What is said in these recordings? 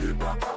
Tipa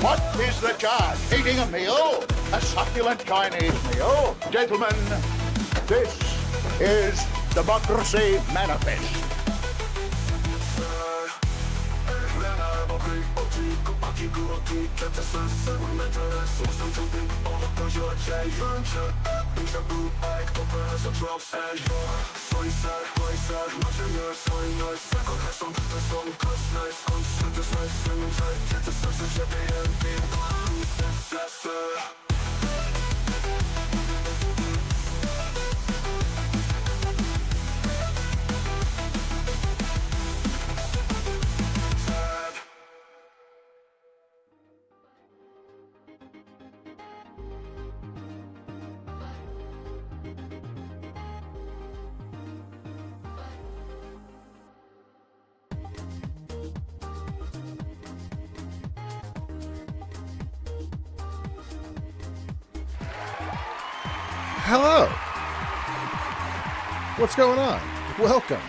What is the charge? Eating a meal? A succulent Chinese meal? Gentlemen, this is Democracy Manifest. Hello! What's going on? Welcome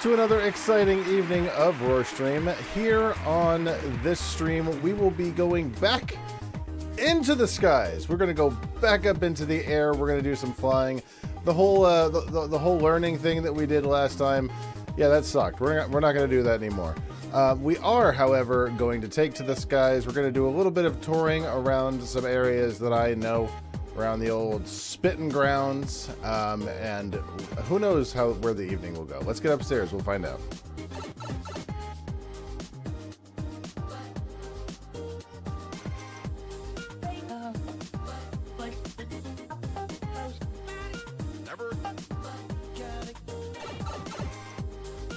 to another exciting evening of Roar Stream. Here on this stream, we will be going back into the skies. We're going to go back up into the air. We're going to do some flying. The whole the whole learning thing that we did last time, yeah, that sucked. We're not going to do that anymore. We are, however, going to take to the skies. We're going to do a little bit of touring around some areas that I know around the old spitting grounds, and who knows where the evening will go. Let's get upstairs. We'll find out.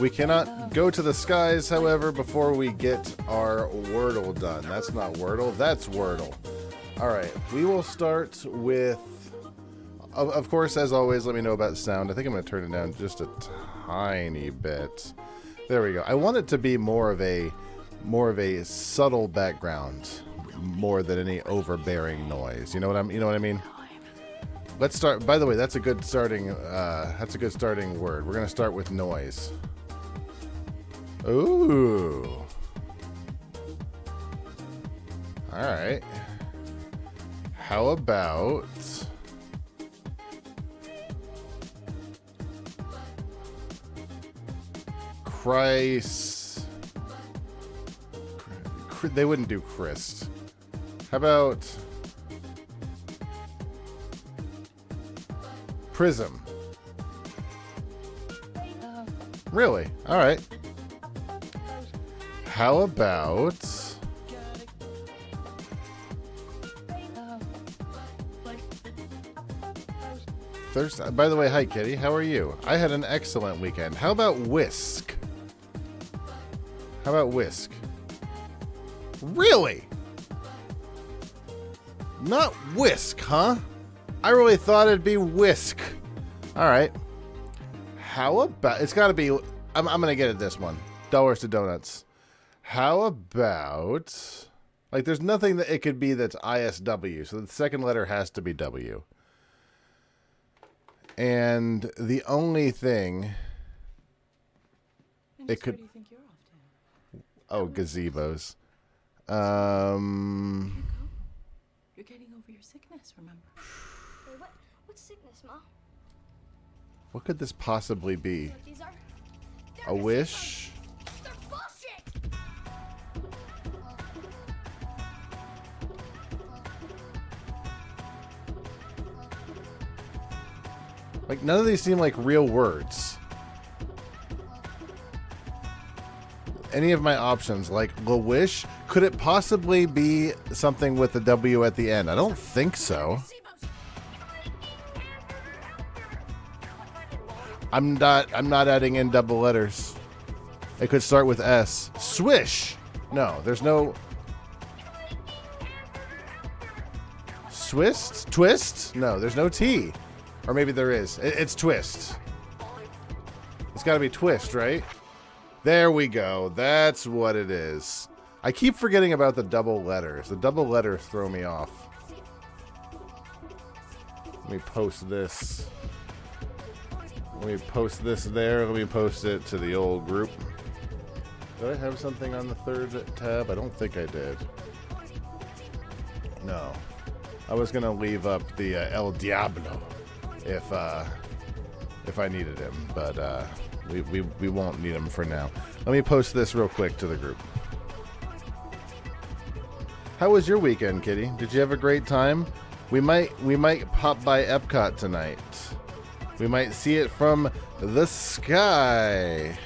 We cannot go to the skies, however, before we get our Wordle done. That's not Wordle, that's Wordle. Alright, we will start with, of course, as always, let me know about sound. I think I'm going to turn it down just a tiny bit. There we go. I want it to be more of a subtle background, more than any overbearing noise. You know what I mean? Let's start. By the way, that's a good starting. That's a good starting word. We're gonna start with noise. Ooh. All right. How about Christ? They wouldn't do Christ. How about Prism? Really? All right. How about Thursday? By the way, hi Kitty. How are you? I had an excellent weekend. How about Whisk? How about Whisk? Really? Not Whisk, huh? I really thought it'd be Whisk. All right. How about... It's got to be... I'm going to get at this one. Dollars to Donuts. How about... Like, there's nothing that it could be that's ISW, so the second letter has to be W. And the only thing... It could... Where do you think you're off to? Oh, gazebos. You're getting over your sickness, remember? Wait, what's sickness, Ma? What could this possibly be? What these are? A wish? They're bullshit! Like, none of these seem like real words. Any of my options, like the wish, could it possibly be something with the W at the end? I don't think so. I'm not adding in double letters. It could start with S. Swish. No, there's no. Swist? Twist? No, there's no T. Or maybe there is. It's twist. It's got to be twist, right? There we go. That's what it is. I keep forgetting about the double letters. The double letters throw me off. Let me post this. Let me post this there. Let me post it to the old group. Did I have something on the third tab? I don't think I did. No. I was going to leave up the El Diablo if I needed him, but we won't need him for now. Let me post this real quick to the group. How was your weekend, Kitty? Did you have a great time? We might pop by Epcot tonight. We might see it from the sky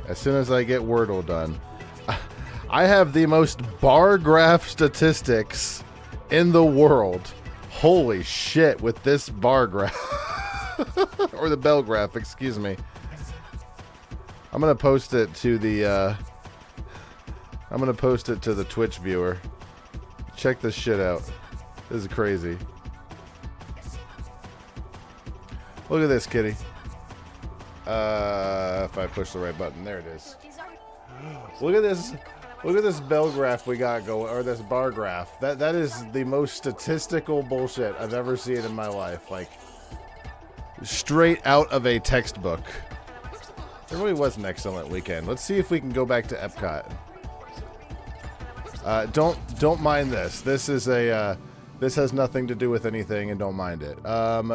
as soon as I get Wordle done. I have the most bar graph statistics in the world. Holy shit with this bar graph. Or the bell graph, excuse me. I'm going to post it to the Twitch viewer. Check this shit out. This is crazy. Look at this, Kitty. If I push the right button, there it is. Look at this. Look at this bell graph we got going, or this bar graph. That is the most statistical bullshit I've ever seen in my life. Like, straight out of a textbook. It really was an excellent weekend. Let's see if we can go back to Epcot. Don't mind this. This is a this has nothing to do with anything, and don't mind it.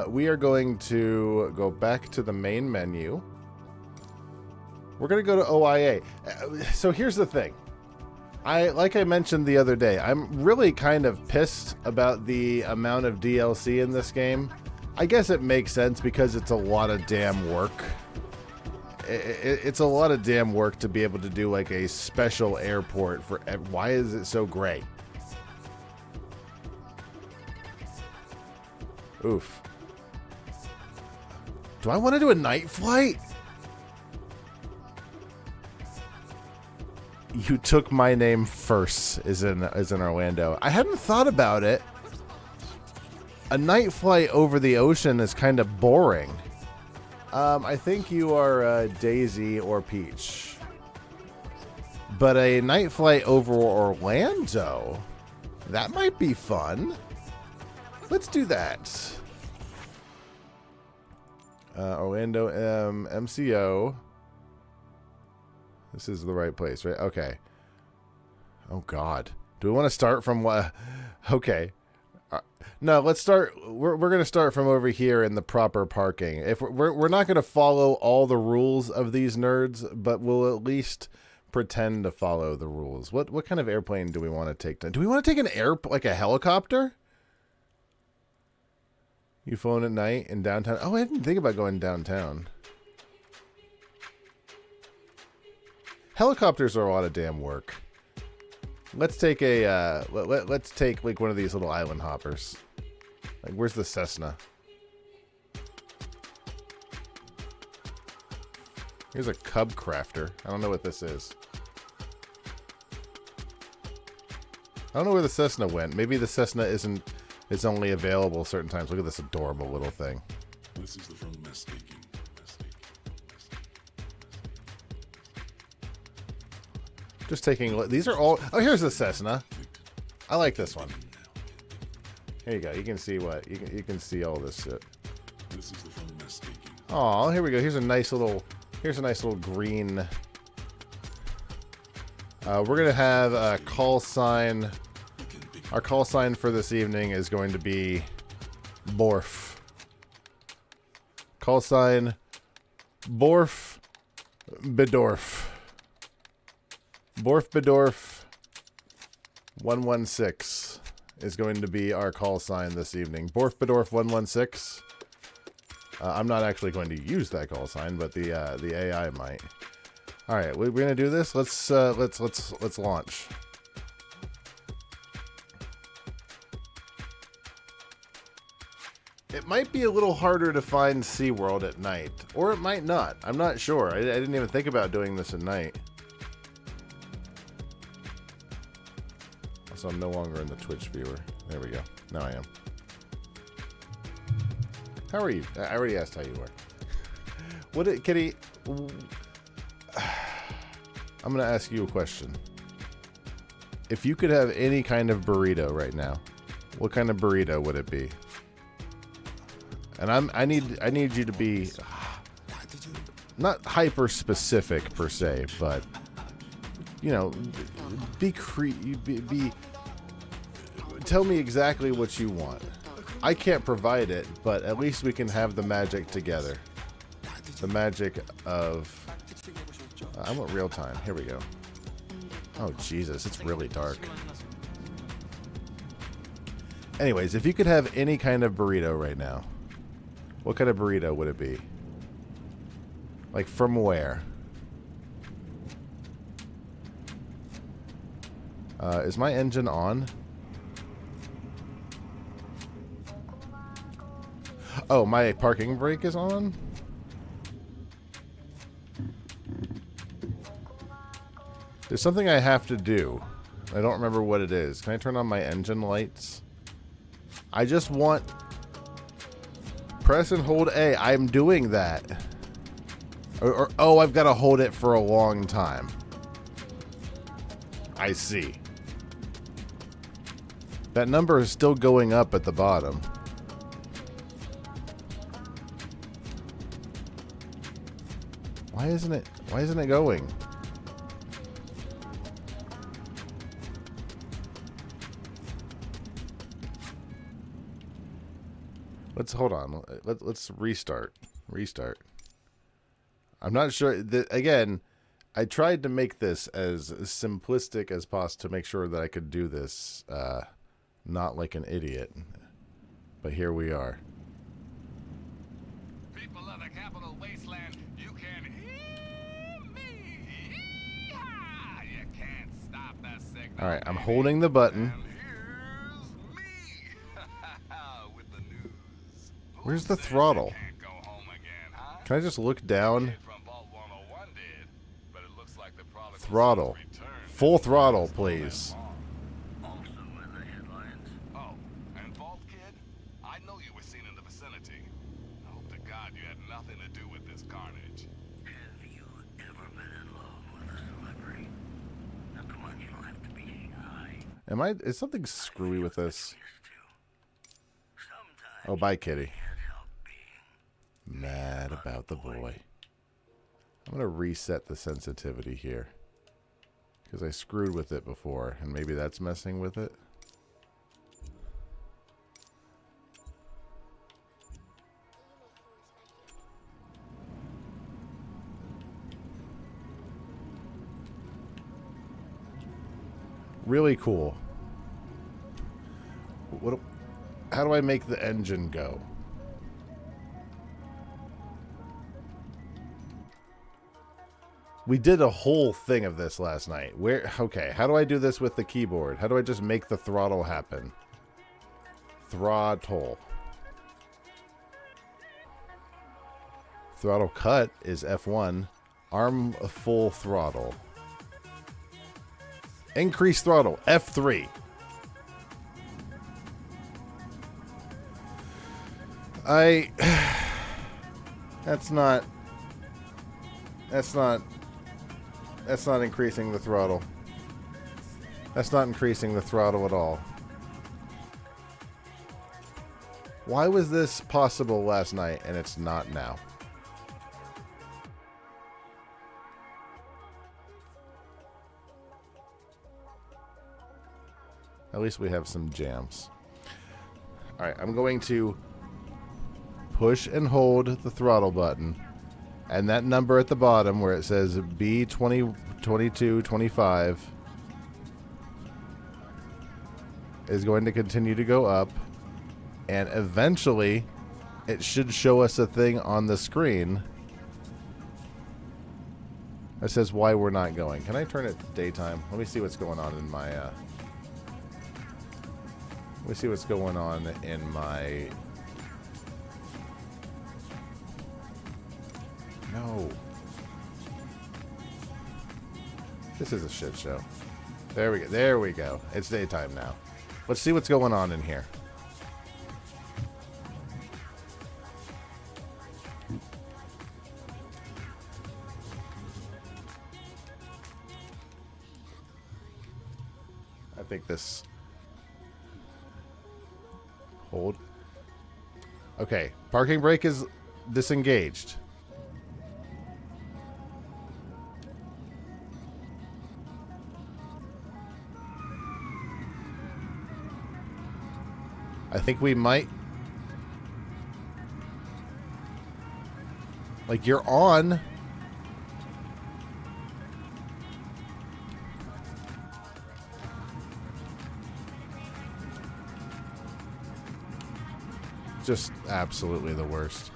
We are going to go back to the main menu. We're going to go to OIA. So here's the thing. Like I mentioned the other day, I'm really kind of pissed about the amount of DLC in this game. I guess it makes sense because it's a lot of damn work. It's a lot of damn work to be able to do like a special airport for. Why is it so great? Oof. Do I want to do a night flight? You took my name first is in Orlando. I hadn't thought about it. A night flight over the ocean is kind of boring. I think you are Daisy or Peach. But a night flight over Orlando? That might be fun. Let's do that. Orlando MCO. This is the right place, right? Okay. Oh, God. Do we want to start from what? Okay. No, let's start. We're going to start from over here in the proper parking. If we're not going to follow all the rules of these nerds, but we'll at least pretend to follow the rules. What kind of airplane do we want to take? Do we want to take an like a helicopter? You flown at night in downtown? Oh, I didn't think about going downtown. Helicopters are a lot of damn work. Let's take a let's take like one of these little island hoppers. Like, where's the Cessna? Here's a Cub Crafter. I don't know what this is. I don't know where the Cessna went. Maybe the Cessna is only available certain times. Look at this adorable little thing. This is the front mess speaking. Just taking. These are all. Oh, here's the Cessna. I like this one. Here you go. You can see what you can see all this shit. This is the front mess speaking. Oh, here we go. Here's a nice little green. We're gonna have a call sign. Our call sign for this evening is going to be Borf. Call sign Borf Bedorf. Borf Bedorf 116 is going to be our call sign this evening. Borf Bedorf 116. I'm not actually going to use that call sign, but the AI might. All right, we're gonna do this. Let's launch. It might be a little harder to find SeaWorld at night, or it might not. I'm not sure. I didn't even think about doing this at night. So I'm no longer in the Twitch viewer. There we go. Now I am. How are you? I already asked how you were. Kitty? I'm going to ask you a question. If you could have any kind of burrito right now, what kind of burrito would it be? And I need you to be not hyper specific per se, but you know, tell me exactly what you want. I can't provide it, but at least we can have the magic together. The magic of I want real time. Here we go. Oh Jesus, it's really dark. Anyways, if you could have any kind of burrito right now, what kind of burrito would it be? Like from where? Is my engine on? Oh, my parking brake is on? There's something I have to do. I don't remember what it is. Can I turn on my engine lights? I just want... Press and hold A. I'm doing that. Oh, I've got to hold it for a long time. I see. That number is still going up at the bottom. Why isn't it going? Hold on. Let's restart. I'm not sure that, again, I tried to make this as simplistic as possible to make sure that I could do this not like an idiot. But here we are. People of the capital wasteland, you can hear me. Yee-haw! You can't stop the signal. All right, I'm holding the button. And here's me with the news. Where's the throttle? Can't go home again, huh? Can I just look down? Kid from Vault 101 did, but it looks like the prodigal Throttle. son's returned. Full throttle, please. Also in the headlines. Oh, and Vault Kid, I know you were seen in the vicinity. I hope to God you had nothing to do with Is something screwy with this? Oh, bye, kitty. Mad about the boy. I'm going to reset the sensitivity here. Because I screwed with it before, and maybe that's messing with it. Really cool. How do I make the engine go? We did a whole thing of this last night. Okay, how do I do this with the keyboard? How do I just make the throttle happen? Throttle. Throttle cut is F1. Arm full throttle. Increase throttle, F3. That's not increasing the throttle. That's not increasing the throttle at all. Why was this possible last night and it's not now? At least we have some jams. Alright, I'm going to push and hold the throttle button. And that number at the bottom where it says B20, 22, 25 is going to continue to go up. And eventually, it should show us a thing on the screen that says why we're not going. Can I turn it to daytime? Let me see what's going on in my... Let me see what's going on in my... No. This is a shit show. There we go. There we go. It's daytime now. Let's see what's going on in here. I think this... Hold. Okay. Parking brake is disengaged. I think we might... Like, you're on. Just absolutely the worst.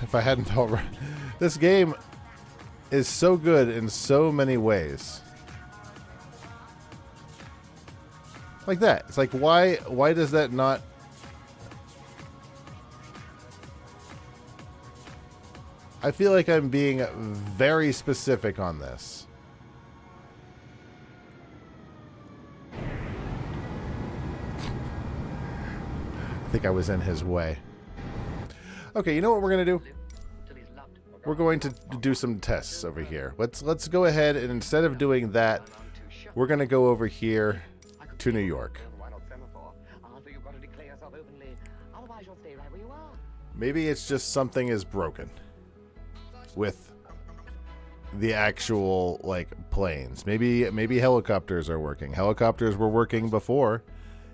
If I hadn't already... This game is so good in so many ways. Like that. It's like, why does that not... I feel like I'm being very specific on this. I think I was in his way. Okay, you know what we're going to do? We're going to do some tests over here. Let's go ahead and instead of doing that, we're going to go over here to New York. Maybe it's just something is broken with the actual like planes. Maybe helicopters are working. Helicopters were working before.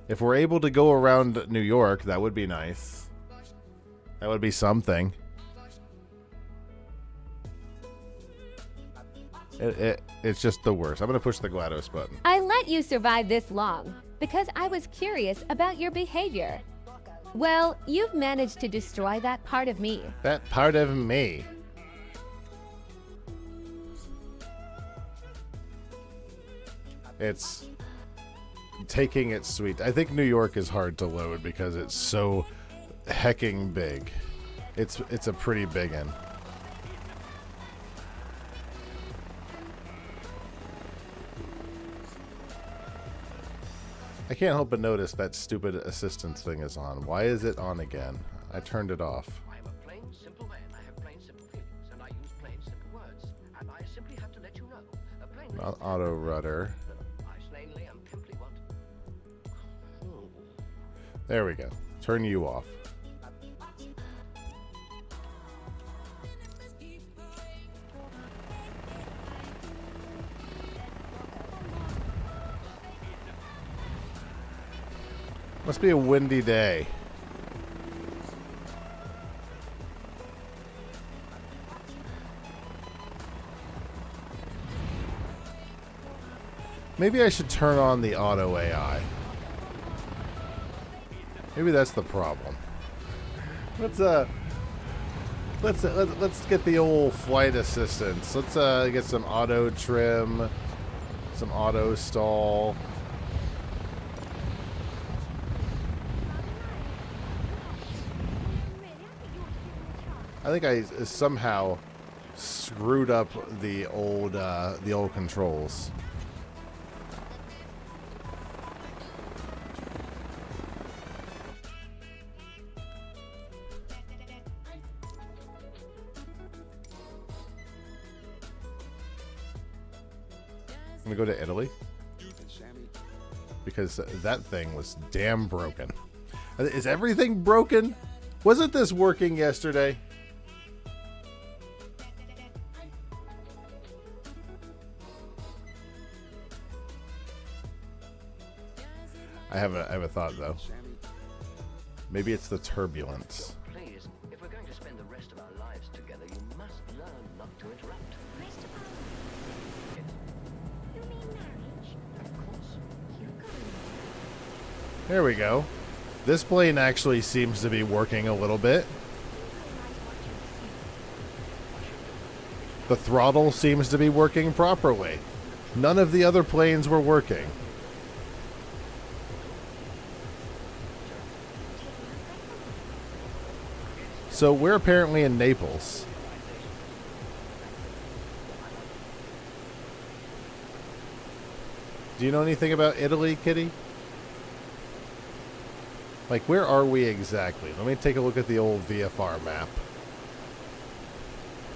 If we're able to go around New York, that would be nice. That would be something. It's just the worst. I'm going to push the GLaDOS button. I let you survive this long because I was curious about your behavior. Well, you've managed to destroy that part of me. That part of me. It's taking it sweet. I think New York is hard to load because it's so hecking big. It's a pretty big one. I can't help but notice that stupid assistance thing is on. Why is it on again? I turned it off. I am a plain, simple man. I have plain, simple feelings, and I use plain, simple words. And I simply have to let you know. A plain Auto rudder. There we go. Turn you off. Must be a windy day. Maybe I should turn on the auto AI. Maybe that's the problem. Let's get the old flight assistance. Let's get some auto trim, some auto stall. I think I somehow screwed up the old controls. I'm gonna go to Italy because that thing was damn broken. Is everything broken? Wasn't this working yesterday? I have a thought though. Maybe it's the turbulence. Please, if we're going to spend the rest of our lives together, you must learn not to interrupt. You mean marriage? Of course. You go. There we go. This plane actually seems to be working a little bit. The throttle seems to be working properly. None of the other planes were working. So we're apparently in Naples. Do you know anything about Italy, Kitty? Like, where are we exactly? Let me take a look at the old VFR map.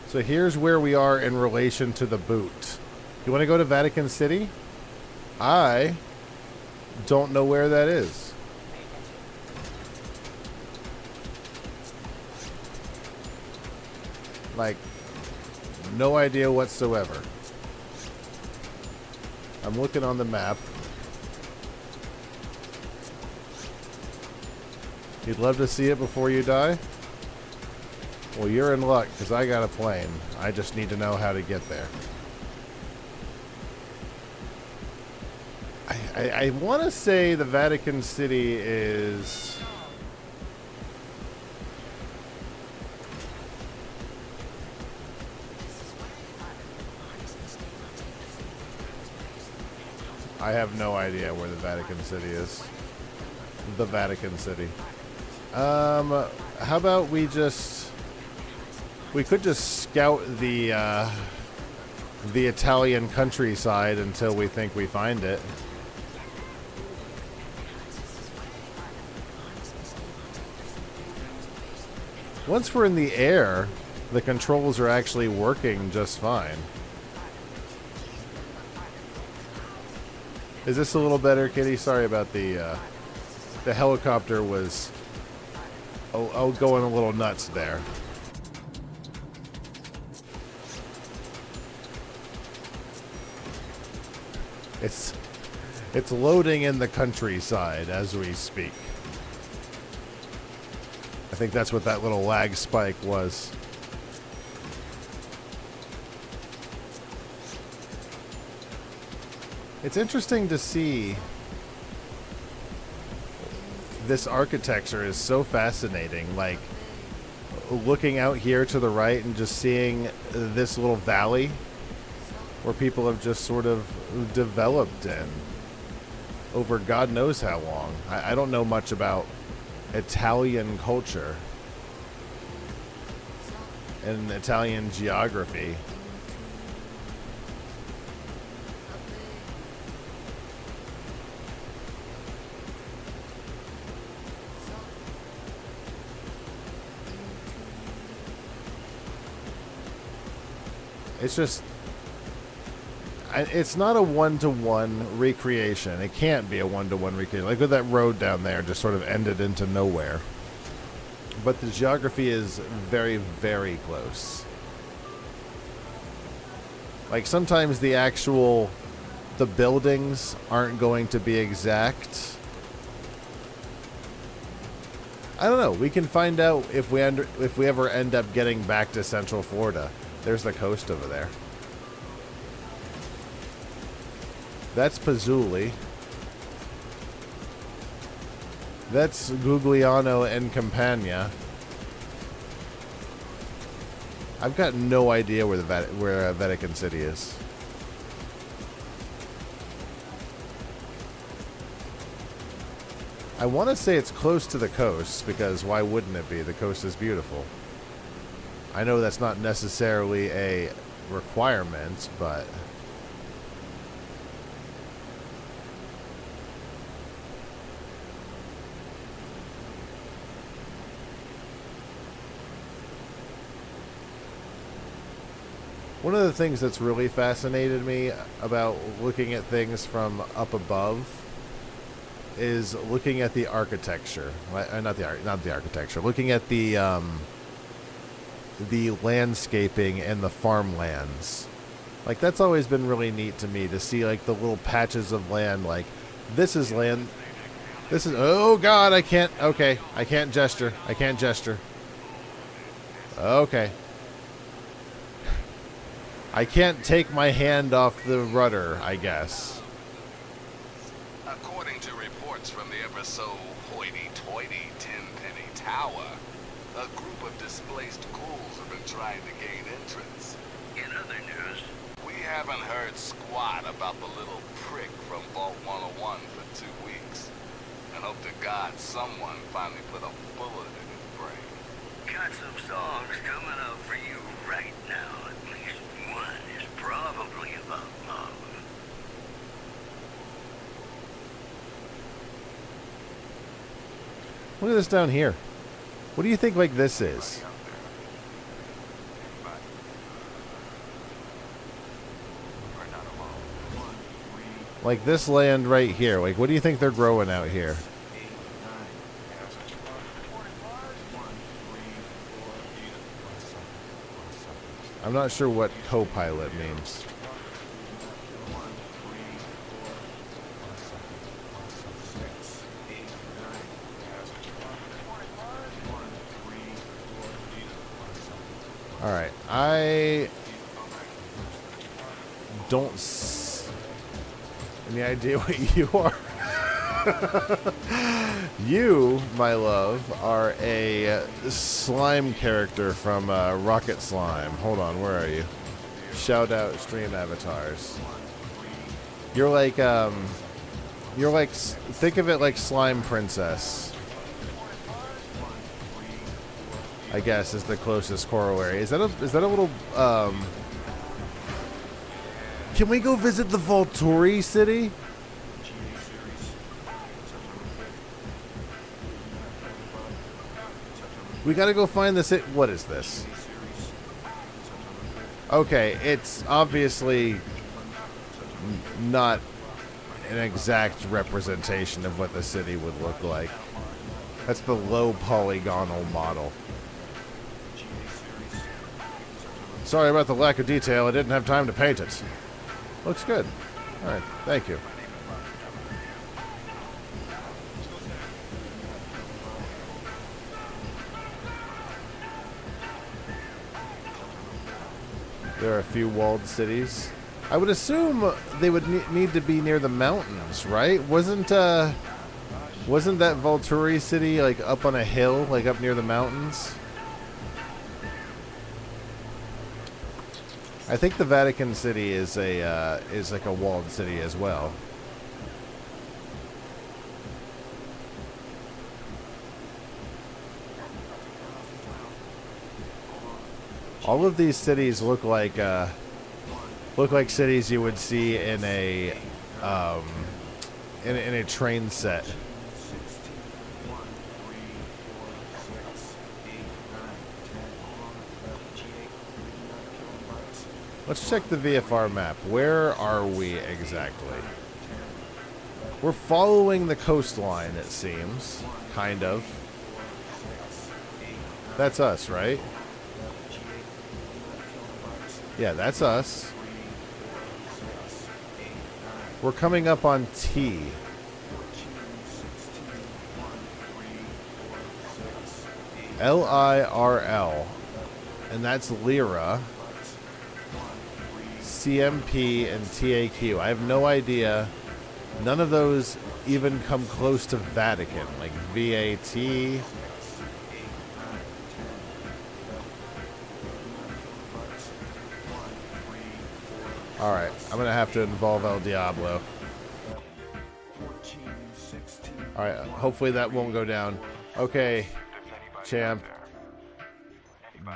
So here's where we are in relation to the boot. You want to go to Vatican City? I don't know where that is. Like, no idea whatsoever. I'm looking on the map. You'd love to see it before you die? Well, you're in luck, because I got a plane. I just need to know how to get there. I want to say the Vatican City is... I have no idea where the Vatican City is. The Vatican City. How about we just... We could just scout the Italian countryside until we think we find it. Once we're in the air, the controls are actually working just fine. Is this a little better, Kitty? Sorry about the helicopter was going a little nuts there. It's loading in the countryside as we speak. I think that's what that little lag spike was. It's interesting to see. This architecture is so fascinating. Like, looking out here to the right and just seeing this little valley where people have just sort of developed in over God knows how long. I don't know much about Italian culture and Italian geography. It's just, it's not a one-to-one recreation. It can't be a one-to-one recreation. Like with that road down there, just sort of ended into nowhere. But the geography is very, very close. Like sometimes the buildings aren't going to be exact. I don't know. We can find out if we ever end up getting back to Central Florida. There's the coast over there. That's Pazzuli. That's Gugliano and Campania. I've got no idea where Vatican City is. I want to say it's close to the coast, because why wouldn't it be? The coast is beautiful. I know that's not necessarily a requirement, but... One of the things that's really fascinated me about looking at things from up above is looking at the architecture. Not the architecture. Looking at the landscaping and the farmlands. Like, that's always been really neat to me, to see like the little patches of land. Like, this is land. This is, oh God, I can't. Okay, I can't gesture. I can't gesture. Okay. I can't take my hand off the rudder, I guess. According to reports from the ever so hoity-toity Tenpenny Tower, a group of displaced ghouls have been trying to gain entrance. In other news, We haven't heard squat about the little prick from Vault 101 for 2 weeks. And hope to God someone finally put a bullet in his brain. got some songs coming up for you right now. At least one is probably about love. Look at this down here. What do you think like this is? Like this land right here. Like, what do you think they're growing out here? I'm not sure what co-pilot means. Alright, I don't any idea what you are. You, my love, are a slime character from Rocket Slime. Hold on, where are you? Shout out stream avatars. You're like, think of it like Slime Princess. I guess is the closest corollary. Is that a little, can we go visit the Volturi city? We gotta go find this. What is this? Okay, it's obviously not an exact representation of what the city would look like. That's the low polygonal model. Sorry about the lack of detail. I didn't have time to paint it. Looks good. All right, thank you. There are a few walled cities. I would assume they would need to be near the mountains, right? Wasn't that Volturi city like up on a hill, like up near the mountains? I think the Vatican City is like a walled city as well. All of these cities look like cities you would see in a in a train set. Let's check the VFR map. Where are we exactly? We're following the coastline, it seems. Kind of. That's us, right? Yeah, that's us. We're coming up on T. Lirl. And that's Lyra. CMP and TAQ. I have no idea. None of those even come close to Vatican. Like VAT. Alright, I'm gonna have to involve El Diablo. Alright, hopefully that won't go down. Okay, champ.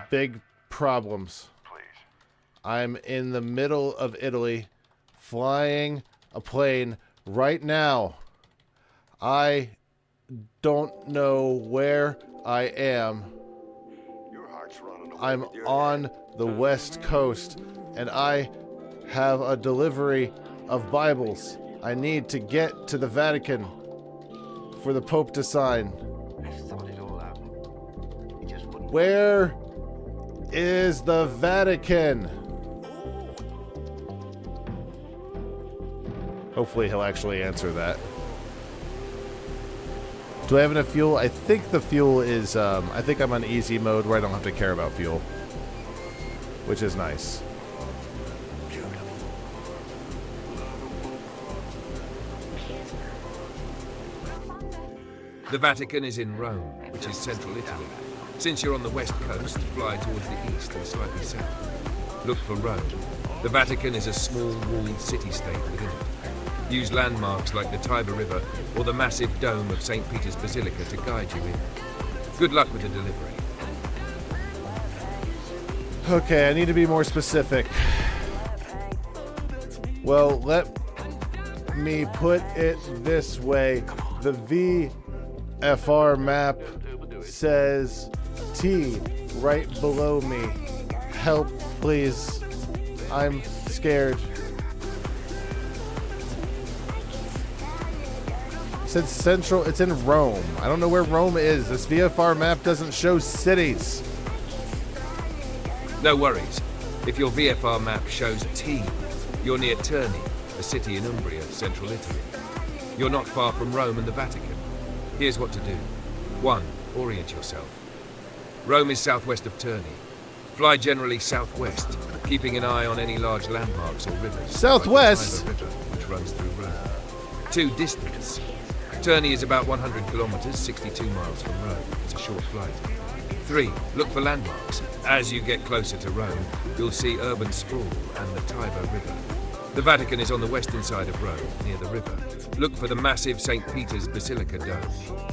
Big problems. I'm in the middle of Italy, flying a plane right now. I don't know where I am. I'm on the West Coast, and I have a delivery of Bibles. I need to get to the Vatican for the Pope to sign. Where is the Vatican? Hopefully he'll actually answer that. Do I have enough fuel? I think the fuel is, I think I'm on easy mode where I don't have to care about fuel. Which is nice. The Vatican is in Rome, which is central Italy. Since you're on the west coast, fly towards the east and slightly south. Look for Rome. The Vatican is a small walled city-state within it. Use landmarks like the Tiber River or the massive dome of St. Peter's Basilica to guide you in. Good luck with the delivery. Okay, I need to be more specific. Well, let me put it this way. The VFR map says T right below me. Help, please. I'm scared. It said central. It's in Rome. I don't know where Rome is. This VFR map doesn't show cities. No worries. If your VFR map shows T, you're near Terni, a city in Umbria, central Italy. You're not far from Rome and the Vatican. Here's what to do. 1. Orient yourself. Rome is southwest of Terni. Fly generally southwest, keeping an eye on any large landmarks or rivers. Southwest? Like the Tiber River, which runs through Rome. 2. Distance. Terni is about 100 kilometers, 62 miles from Rome. It's a short flight. 3. Look for landmarks. As you get closer to Rome, you'll see urban sprawl and the Tiber River. The Vatican is on the western side of Rome, near the river. Look for the massive St. Peter's Basilica dome.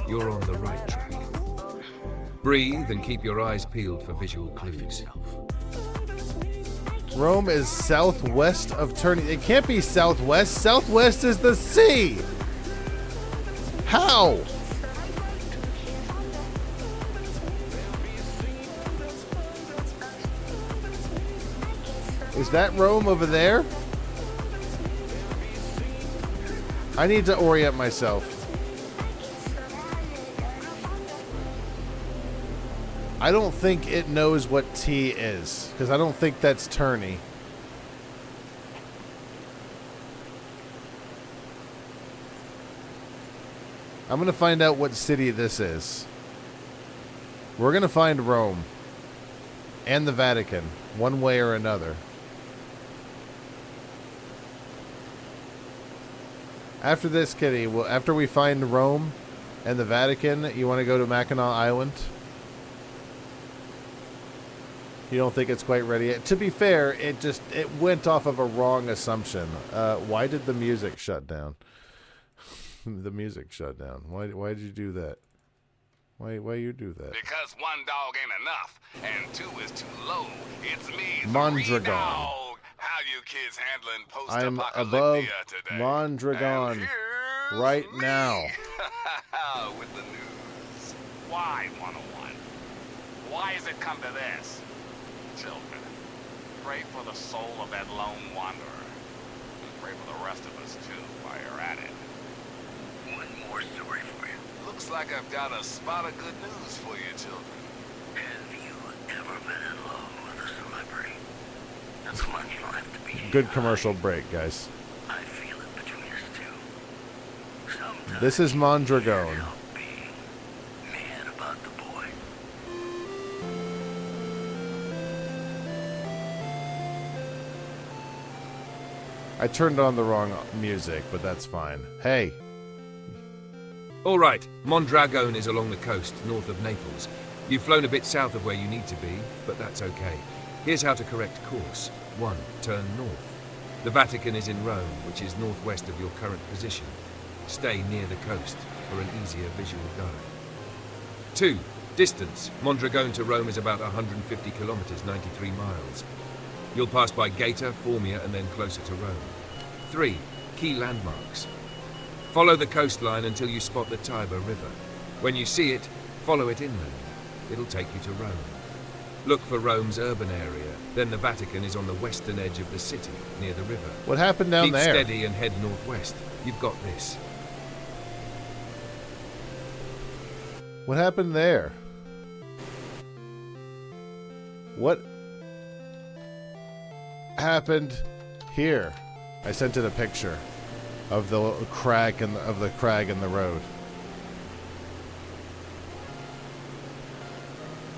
You're on the right track. Breathe and keep your eyes peeled for visual clues. Rome is southwest of Terni. It can't be southwest. Southwest is the sea. How? Is that Rome over there? I need to orient myself. I don't think it knows what T is, because I don't think that's Terni. I'm going to find out what city this is. We're going to find Rome and the Vatican, one way or another. After this, Kitty, after we find Rome and the Vatican, you want to go to Mackinac Island? You don't think it's quite ready yet? To be fair, it went off of a wrong assumption. Why did the music shut down? The music shut down. Why did you do that? Why you do that? Because 1 dog ain't enough, and 2 is too low. It's me, Mondragon. Dog. How you kids handling I'm post-apocalyptia above today? Mondragon And here's right me now. with the news. Why 101? Why has it come to this? Children, pray for the soul of that lone wanderer. And pray for the rest of us, too, while you're at it. One more story for you. Looks like I've got a spot of good news for you, children. Have you ever been in love with a celebrity? That's much left to be. Good commercial break, guys. I feel it between us two. Sometimes This is Mondragone. help being mad about the boy. I turned on the wrong music, but that's fine. Hey, All right, Mondragone is along the coast, north of Naples. You've flown a bit south of where you need to be, but that's okay. Here's how to correct course. 1. Turn north. The Vatican is in Rome, which is northwest of your current position. Stay near the coast for an easier visual guide. 2. Distance. Mondragone to Rome is about 150 kilometers, 93 miles. You'll pass by Gaeta, Formia, and then closer to Rome. 3. Key landmarks. Follow the coastline until you spot the Tiber River. When you see it, follow it inland. It'll take you to Rome. Look for Rome's urban area. Then the Vatican is on the western edge of the city, near the river. what happened down Keep there? steady and head northwest. You've got this. What happened there? What happened here? I sent it a picture of the crack and of the crag in the road.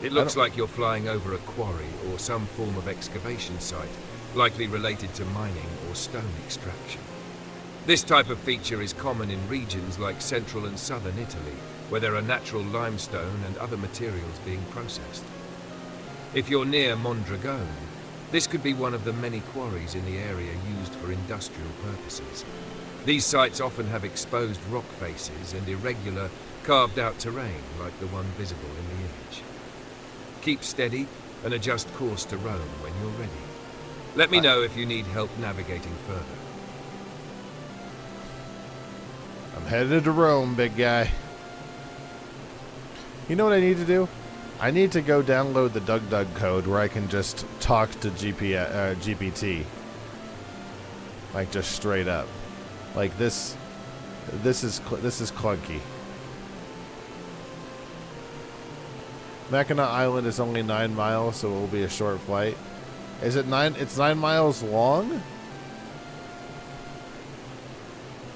It looks like you're flying over a quarry or some form of excavation site, likely related to mining or stone extraction. This type of feature is common in regions like central and southern Italy, where there are natural limestone and other materials being processed. If you're near Mondragone, this could be one of the many quarries in the area used for industrial purposes. These sites often have exposed rock faces and irregular, carved-out terrain like the one visible in the image. Keep steady and adjust course to Rome when you're ready. Let me know if you need help navigating further. I'm headed to Rome, big guy. You know what I need to do? I need to go download the DugDug code where I can just talk to GPT. Like, just straight up. Like, this is clunky. Mackinac Island is only 9 miles, so it will be a short flight. Is it 9? It's 9 miles long?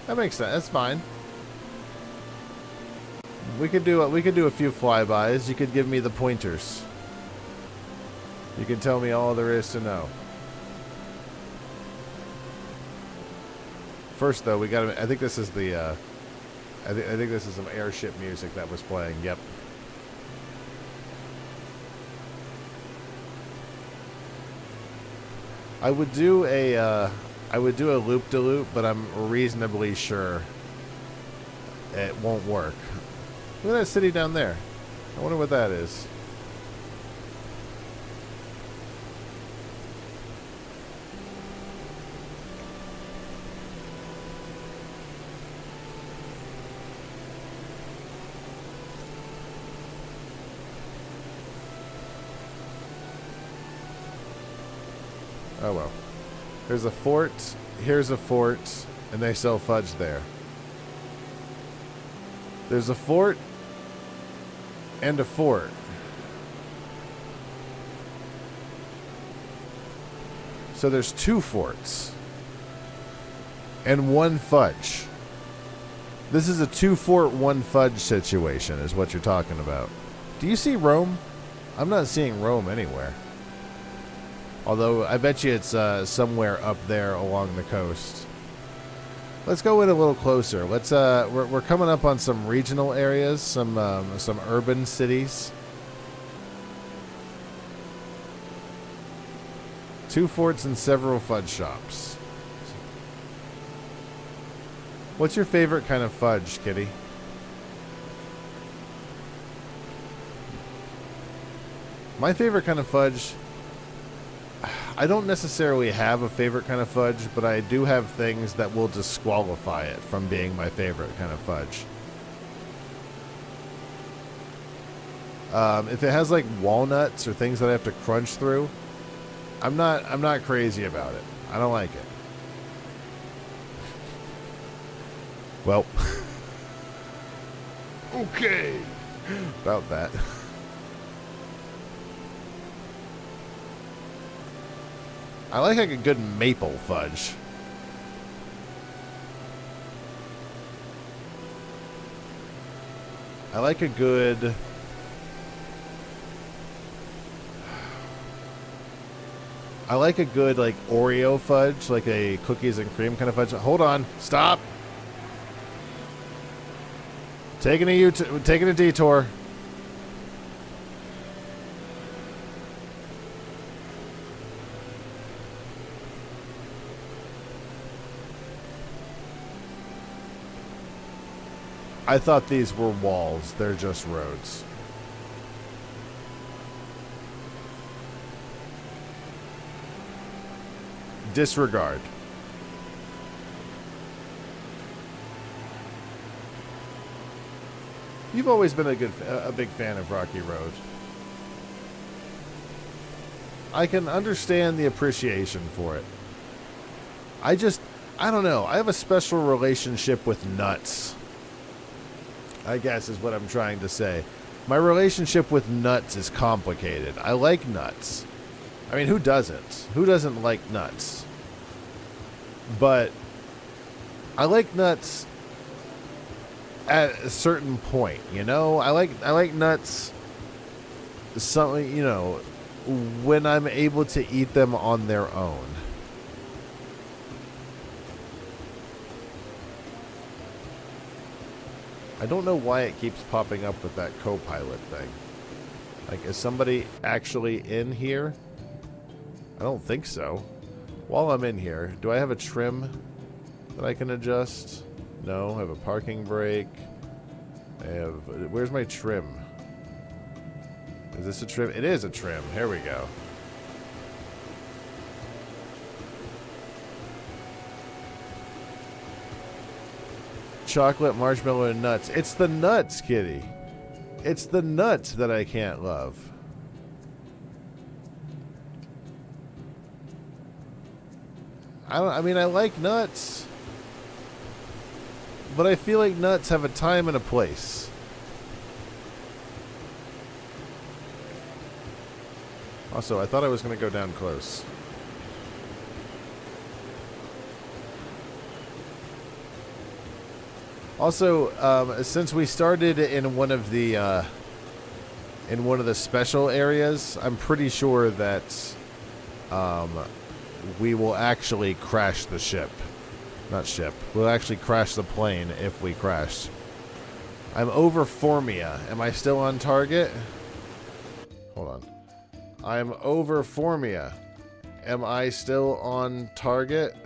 That makes sense. That's fine. We could do a few flybys. You could give me the pointers. You can tell me all there is to know. First, though, we got. I think this is the. I think this is some airship music that was playing. Yep. I would do a loop-de-loop, but I'm reasonably sure it won't work. Look at that city down there. I wonder what that is. Oh well. There's a fort, here's a fort, and they sell fudge there. There's a fort and a fort. So there's 2 forts and 1 fudge. This is a 2 fort, 1 fudge situation is what you're talking about. Do you see Rome? I'm not seeing Rome anywhere. Although, I bet you it's somewhere up there along the coast. Let's go in a little closer. Let's we're coming up on some regional areas, some urban cities. 2 forts and several fudge shops. What's your favorite kind of fudge, Kitty? My favorite kind of fudge... I don't necessarily have a favorite kind of fudge, but I do have things that will disqualify it from being my favorite kind of fudge. If it has like walnuts or things that I have to crunch through, I'm not crazy about it. I don't like it. Well, okay. About that. I like a good maple fudge. I like a good... I like a good, like, Oreo fudge, like a cookies and cream kind of fudge. Hold on. Stop. Taking a detour. I thought these were walls. They're just roads. Disregard. You've always been a big fan of Rocky Road. I can understand the appreciation for it. I don't know. I have a special relationship with nuts, I guess is what I'm trying to say. My relationship with nuts is complicated. I like nuts. I mean, who doesn't? Who doesn't like nuts? But I like nuts at a certain point, you know? I like nuts something, you know, when I'm able to eat them on their own. I don't know why it keeps popping up with that co-pilot thing. Like, is somebody actually in here? I don't think so. While I'm in here, do I have a trim that I can adjust? No, I have a parking brake. Where's my trim? Is this a trim? It is a trim. Here we go. Chocolate, marshmallow, and nuts. It's the nuts, kitty. It's the nuts that I can't love. I mean, I like nuts. But I feel like nuts have a time and a place. Also, I thought I was going to go down close. Also, since we started in one of the special areas, I'm pretty sure that we will actually crash the ship. Not ship. We'll actually crash the plane if we crash. I'm over Formia. Am I still on target? Hold on. I'm over Formia. Am I still on target?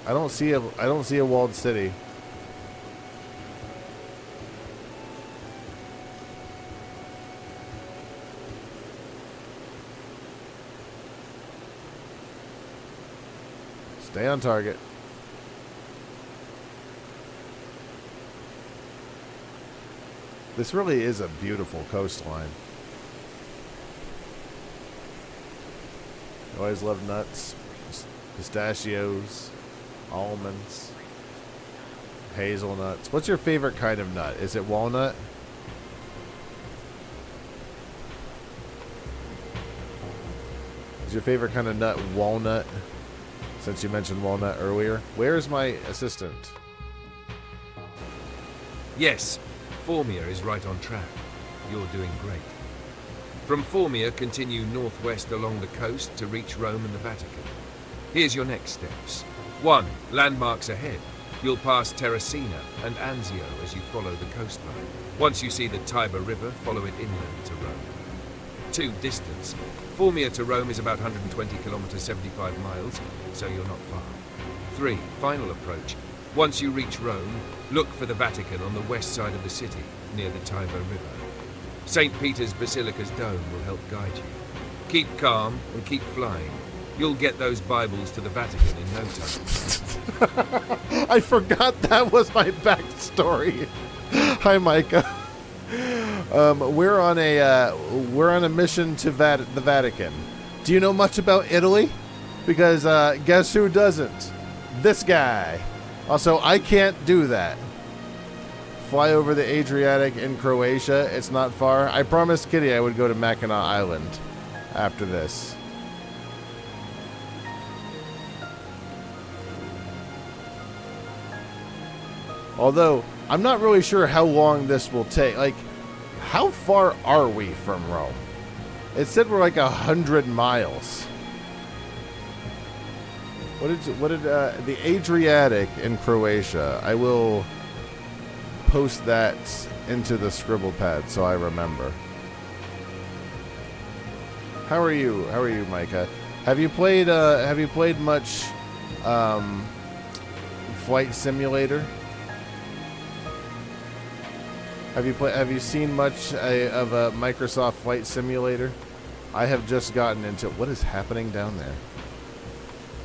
I don't see a walled city. Stay on target. This really is a beautiful coastline. I always love nuts, pistachios, almonds, hazelnuts. What's your favorite kind of nut? Is it walnut? Is your favorite kind of nut walnut? Since you mentioned walnut earlier. Where is my assistant? Yes, Formia is right on track. You're doing great. From Formia, continue northwest along the coast to reach Rome and the Vatican. Here's your next steps. 1. Landmarks ahead. You'll pass Terracina and Anzio as you follow the coastline. Once you see the Tiber River, follow it inland to Rome. 2. Distance. Formia to Rome is about 120 kilometers, 75 miles, so you're not far. 3. Final approach. Once you reach Rome, look for the Vatican on the west side of the city, near the Tiber River. St. Peter's Basilica's dome will help guide you. Keep calm and keep flying. You'll get those Bibles to the Vatican in no time. I forgot that was my backstory. Hi, Micah. We're on a mission to the Vatican. Do you know much about Italy? Because guess who doesn't? This guy. Also, I can't do that. Fly over the Adriatic in Croatia. It's not far. I promised Kitty I would go to Mackinac Island after this. Although, I'm not really sure how long this will take. Like, how far are we from Rome? It said we're like 100 miles. What did the Adriatic in Croatia? I will post that into the scribble pad so I remember. How are you? How are you, Micah? Have you played much Flight Simulator? Have you seen much of a Microsoft Flight Simulator? I have just gotten into what is happening down there.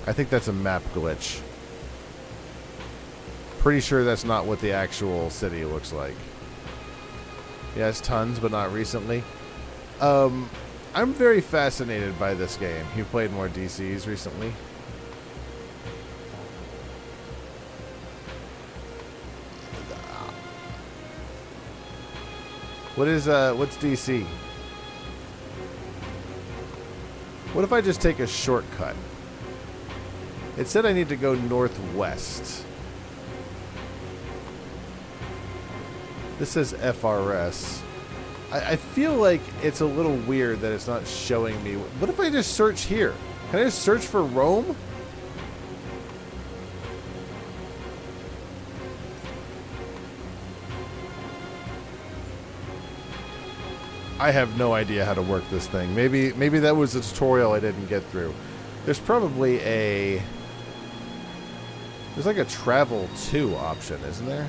I think that's a map glitch. Pretty sure that's not what the actual city looks like. Yes, tons, but not recently. I'm very fascinated by this game. You've played more DCs recently. What's DC? What if I just take a shortcut? It said I need to go northwest. This says FRS. I feel like it's a little weird that it's not showing me. What if I just search here? Can I just search for Rome? I have no idea how to work this thing. Maybe that was a tutorial I didn't get through. There's probably there's like a travel to option, isn't there?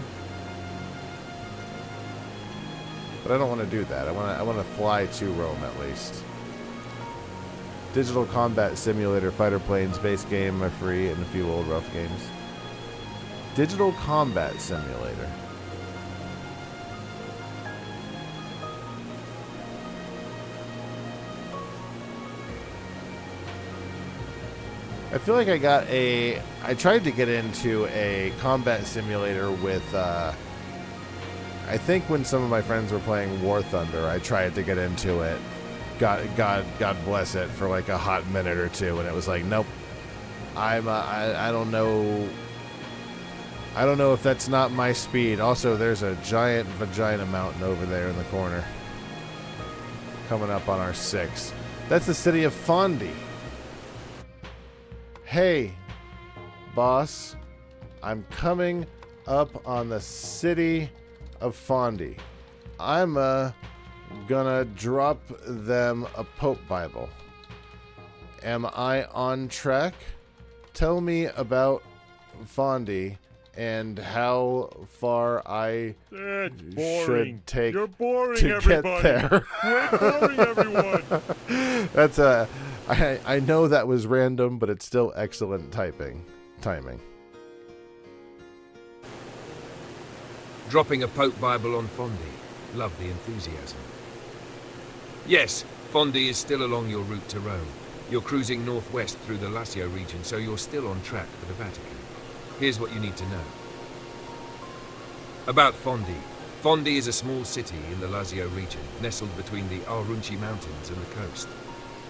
But I don't want to do that. I want to fly to Rome at least. Digital Combat Simulator, Fighter Planes, base game are free, and a few old rough games. Digital Combat Simulator. I feel like I tried to get into a combat simulator with, I think when some of my friends were playing War Thunder, I tried to get into it. God bless it, for like a hot minute or two, and it was like, nope. I don't know. I don't know if that's not my speed. Also, there's a giant vagina mountain over there in the corner. Coming up on our 6. That's the city of Fondi. Hey, boss. I'm coming up on the city of Fondi. I'm gonna drop them a Pope Bible. Am I on track? Tell me about Fondi and how far I should take You're boring, to everybody. get there. Quit boring everyone. That's I know that was random, but it's still excellent timing. Dropping a Pope Bible on Fondi. Love the enthusiasm. Yes, Fondi is still along your route to Rome. You're cruising northwest through the Lazio region, so you're still on track for the Vatican. Here's what you need to know. About Fondi. Fondi is a small city in the Lazio region, nestled between the Aurunci Mountains and the coast.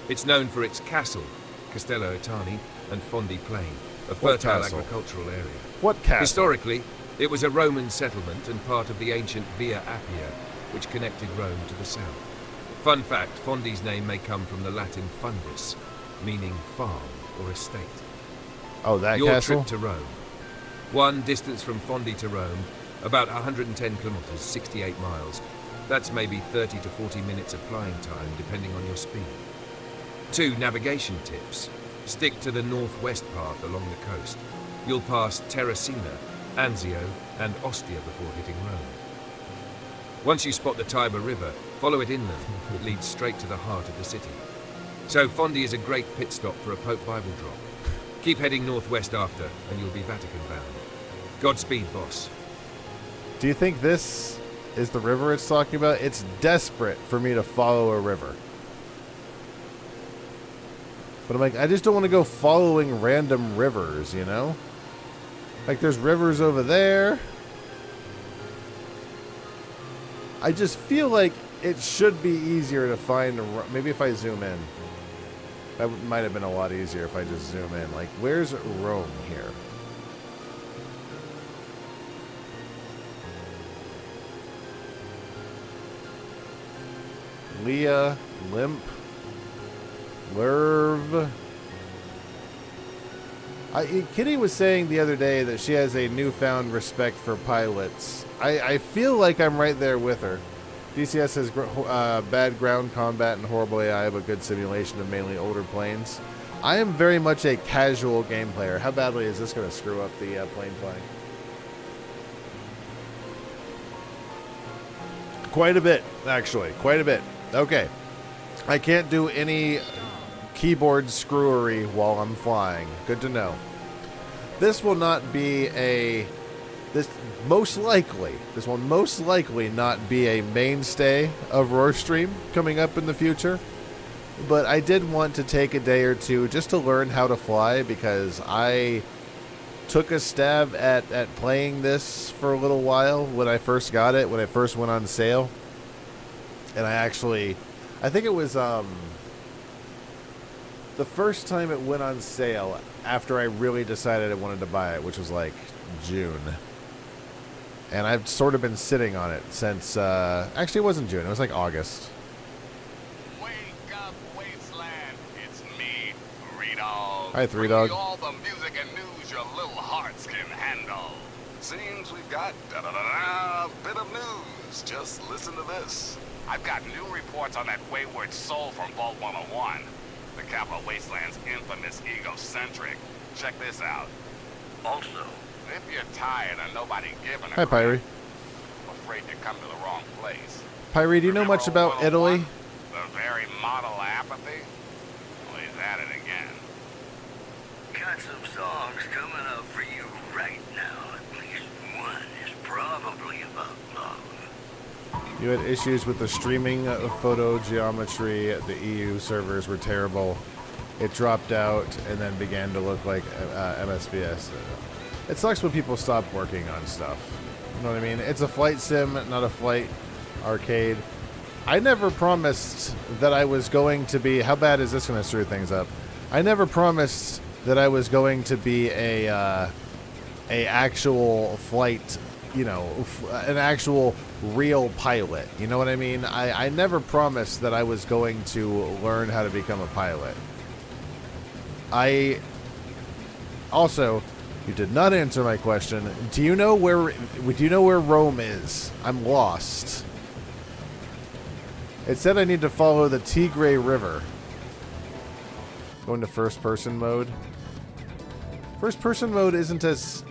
It's known for its castle, Castello Etani, and Fondi Plain, a fertile agricultural area. What castle? Historically, it was a Roman settlement and part of the ancient Via Appia, which connected Rome to the south. Fun fact, Fondi's name may come from the Latin fundus, meaning farm or estate. Oh, that Your castle? trip to Rome. One, distance from Fondi to Rome, about 110 kilometers, 68 miles. That's maybe 30 to 40 minutes of flying time, depending on your speed. 2, navigation tips. Stick to the northwest path along the coast. You'll pass Terracina, Anzio, and Ostia before hitting Rome. Once you spot the Tiber River, follow it inland. It leads straight to the heart of the city. So Fondi is a great pit stop for a Pope Bible drop. Keep heading northwest after, and you'll be Vatican bound. Godspeed, boss. Do you think this is the river it's talking about. It's desperate for me to follow a river. But I'm like, I just don't want to go following random rivers, you know? Like, there's rivers over there. I just feel like it should be easier to find... Maybe if I zoom in. That might have been a lot easier if I just zoom in. Like, where's Rome here? Leah, Limp, Lerv. Kitty was saying the other day that she has a newfound respect for pilots. I feel like I'm right there with her. DCS has bad ground combat and horrible AI, but good simulation of mainly older planes. I am very much a casual game player. How badly is this going to screw up the plane flying? Quite a bit, actually. Quite a bit. Okay. I can't do any keyboard screwery while I'm flying. Good to know. This will not be a... This will most likely not be a mainstay of Roar Stream coming up in the future. But I did want to take a day or two just to learn how to fly, because I took a stab at playing this for a little while when I first got it, when it first went on sale. And I think it was the first time it went on sale after I really decided I wanted to buy it, which was like June. And I've sort of been sitting on it since, actually it wasn't June, it was like August. Wake up, Wasteland. It's me, Three Dog. Hi, Three Dog. Bring you all the music and news your little hearts can handle. Seems we've got a bit of news. Just listen to this. I've got new reports on that wayward soul from Vault 101. The capital Wasteland's infamous egocentric. Check this out. Also, If you're tired of nobody giving a Hi, Pyrie. I'm afraid you come to the wrong place. Pyrie, do you know much about Italy? The very model apathy? Well, he's at it again. got some songs coming up for you right now. At least one is probably about love. You had issues with the streaming of photo geometry. The EU servers were terrible. It dropped out and then began to look like MSVS. It sucks when people stop working on stuff. You know what I mean? It's a flight sim, not a flight arcade. I never promised that I was going to be... How bad is this going to screw things up? I never promised that I was going to be a actual flight, you know, an actual real pilot. You know what I mean? I never promised that I was going to learn how to become a pilot. Also, you did not answer my question. Do you know where Rome is? I'm lost. It said I need to follow the Tigray River. Go into first person mode. First person mode isn't as...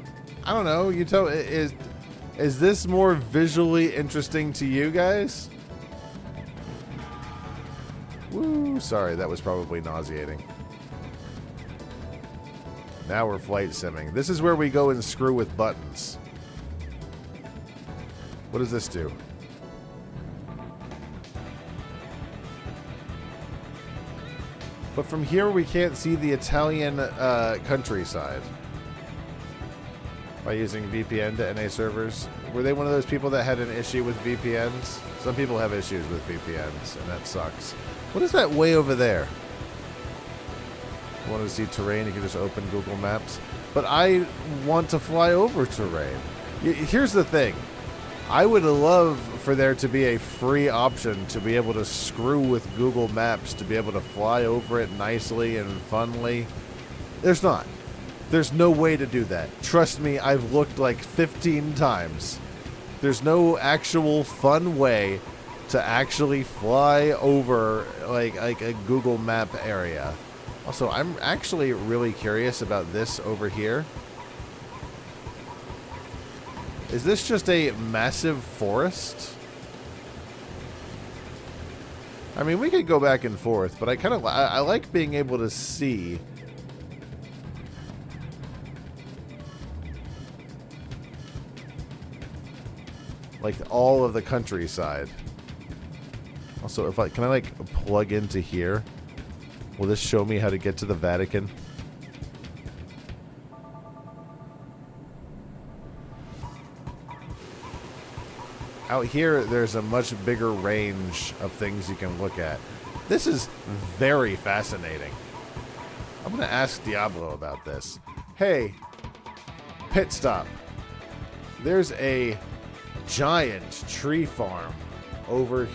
I don't know. You tell... Is this more visually interesting to you guys? Woo, sorry, that was probably nauseating. Now we're flight simming. This is where we go and screw with buttons. What does this do? But from here we can't see the Italian countryside. By using VPN to NA servers. Were they one of those people that had an issue with VPNs? Some people have issues with VPNs, and that sucks. What is that way over there? Want to see terrain, you can just open Google Maps. But I want to fly over terrain. Here's the thing. I would love for there to be a free option to be able to screw with Google Maps, to be able to fly over it nicely and funly. There's not. There's no way to do that. Trust me, I've looked like 15 times. There's no actual fun way to actually fly over like a Google Map area. Also, I'm actually really curious about this over here. Is this just a massive forest? I mean, we could go back and forth, but I like being able to see. like all of the countryside. Also, can I like plug into here? Will this show me how to get to the Vatican? Out here, there's a much bigger range of things you can look at. This is very fascinating. I'm going to ask Diablo about this. Hey, pit stop. There's a giant tree farm over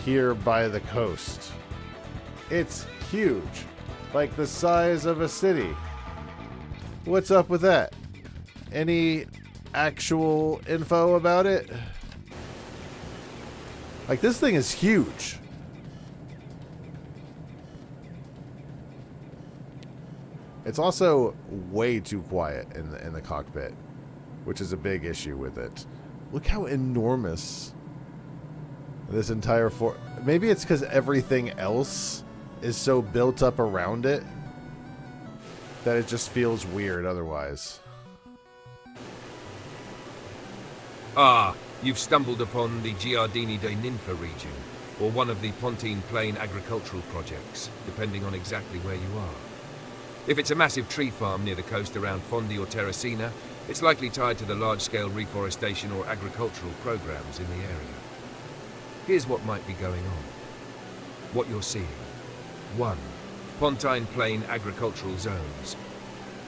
here by the coast. It's huge, like the size of a city. What's up with that? Any actual info about it? Like, this thing is huge. It's also way too quiet in the cockpit, which is a big issue with it. Look how enormous this entire maybe it's because everything else is so built up around it that it just feels weird otherwise. Ah, you've stumbled upon the Giardini de Ninfa region, or one of the Pontine Plain agricultural projects, depending on exactly where you are. If it's a massive tree farm near the coast around Fondi or Terracina, it's likely tied to the large-scale reforestation or agricultural programs in the area. Here's what might be going on. What you're seeing. 1. Pontine Plain agricultural zones.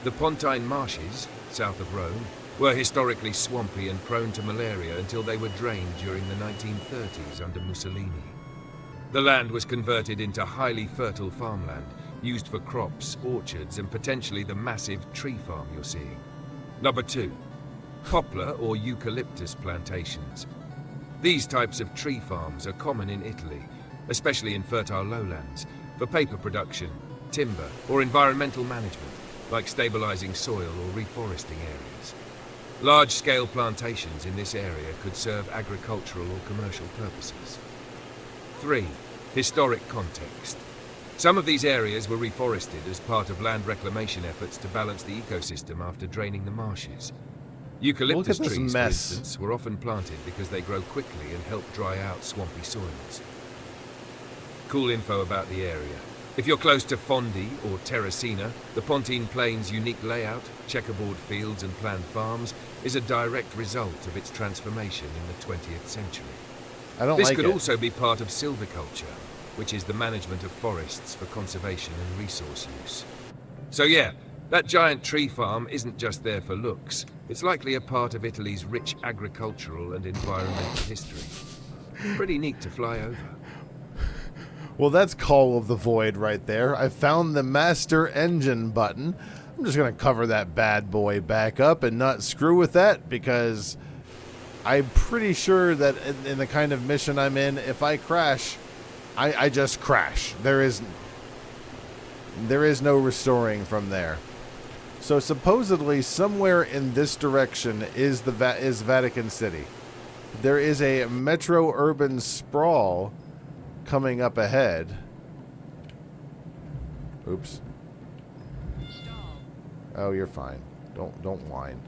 The Pontine marshes, south of Rome, were historically swampy and prone to malaria until they were drained during the 1930s under Mussolini. The land was converted into highly fertile farmland, used for crops, orchards, and potentially the massive tree farm you're seeing. Number 2. Poplar or eucalyptus plantations. These types of tree farms are common in Italy, especially in fertile lowlands, for paper production, timber, or environmental management, like stabilizing soil or reforesting areas. Large-scale plantations in this area could serve agricultural or commercial purposes. 3. Historic context. Some of these areas were reforested as part of land reclamation efforts to balance the ecosystem after draining the marshes. Eucalyptus trees, for instance, were often planted because they grow quickly and help dry out swampy soils. Cool info about the area. If you're close to Fondi or Terracina, the Pontine Plain's unique layout, checkerboard fields and planned farms is a direct result of its transformation in the 20th century. This could also be part of silviculture, which is the management of forests for conservation and resource use. So yeah, that giant tree farm isn't just there for looks. It's likely a part of Italy's rich agricultural and environmental history. Pretty neat to fly over. Well, that's Call of the Void right there. I found the master engine button. I'm just going to cover that bad boy back up and not screw with that, because I'm pretty sure that in the kind of mission I'm in, if I crash, I just crash. There is no restoring from there. So supposedly somewhere in this direction is Vatican City. There is a metro urban sprawl coming up ahead. Oops. Oh, you're fine. Don't whine.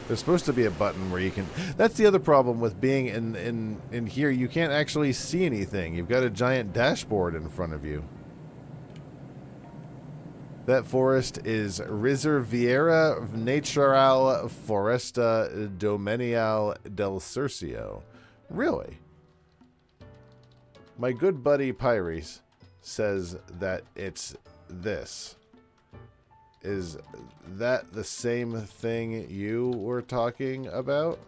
There's supposed to be a button where you can... That's the other problem with being in here. You can't actually see anything. You've got a giant dashboard in front of you. That forest is Riserviera Naturale Foresta Domeniale del Cercio. Really? My good buddy Pyres says that it's this. Is that the same thing you were talking about?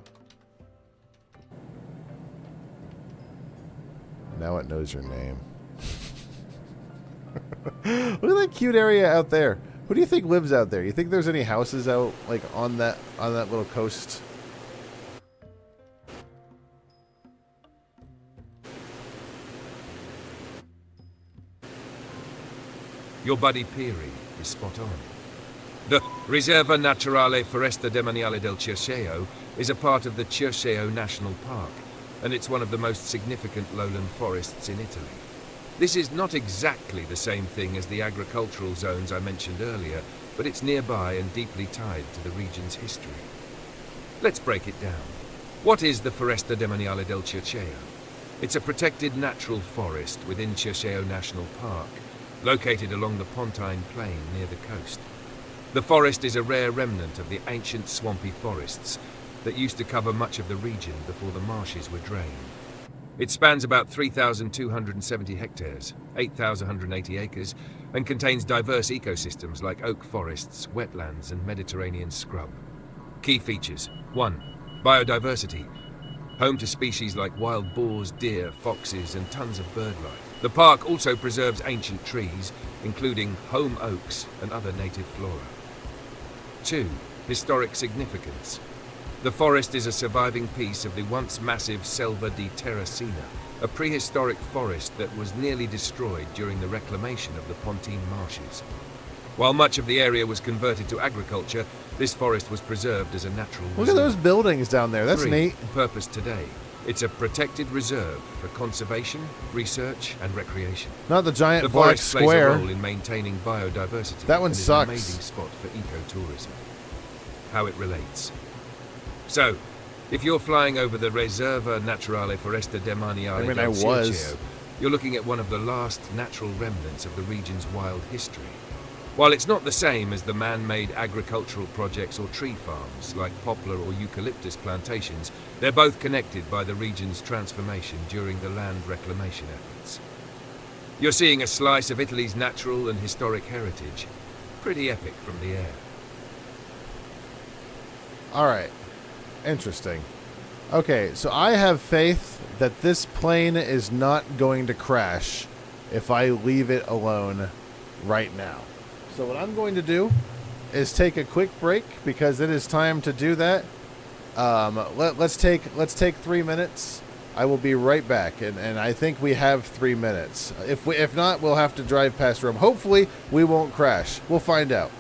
Now it knows your name. Look at that cute area out there. Who do you think lives out there? You think there's any houses out like on that little coast? Your buddy Piri is spot on. The Riserva Naturale Foresta Demaniale del Circeo is a part of the Circeo National Park, and it's one of the most significant lowland forests in Italy. This is not exactly the same thing as the agricultural zones I mentioned earlier, but it's nearby and deeply tied to the region's history. Let's break it down. What is the Foresta Demaniale del Circeo? It's a protected natural forest within Circeo National Park, located along the Pontine Plain near the coast. The forest is a rare remnant of the ancient swampy forests that used to cover much of the region before the marshes were drained. It spans about 3,270 hectares, 8,180 acres, and contains diverse ecosystems like oak forests, wetlands, and Mediterranean scrub. Key features: 1. Biodiversity. Home to species like wild boars, deer, foxes, and tons of bird life. The park also preserves ancient trees, including home oaks and other native flora. 2. Historic significance. The forest is a surviving piece of the once massive Selva di Terracina, a prehistoric forest that was nearly destroyed during the reclamation of the Pontine marshes. While much of the area was converted to agriculture, this forest was preserved as a natural reserve. Look at those buildings down there. That's 3. neat. Purpose today. It's a protected reserve for conservation, research, and recreation. Not the giant The black forest plays a square. role in maintaining biodiversity. That one and is sucks. an amazing spot for ecotourism. How it relates. So, if you're flying over the Reserva Naturale Foresta Demaniale I del was. Circeo, you're looking at one of the last natural remnants of the region's wild history. While it's not the same as the man-made agricultural projects or tree farms, like poplar or eucalyptus plantations, they're both connected by the region's transformation during the land reclamation efforts. You're seeing a slice of Italy's natural and historic heritage. Pretty epic from the air. All right. Interesting. Okay, so I have faith that this plane is not going to crash if I leave it alone right now. So what I'm going to do is take a quick break because it is time to do that. Let's take 3 minutes. I will be right back, and I think we have 3 minutes. If not, we'll have to drive past Rome. Hopefully, we won't crash. We'll find out.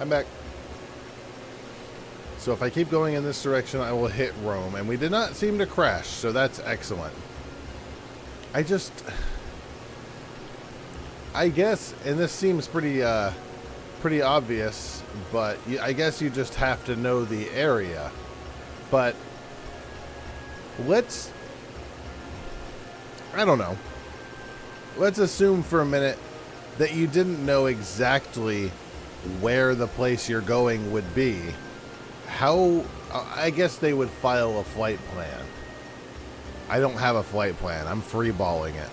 I'm back. So if I keep going in this direction, I will hit Rome. And we did not seem to crash, so that's excellent. I guess, and this seems pretty obvious, but I guess you just have to know the area. But I don't know. Let's assume for a minute that you didn't know exactly where the place you're going would be. How, I guess they would file a flight plan. I don't have a flight plan. I'm freeballing it.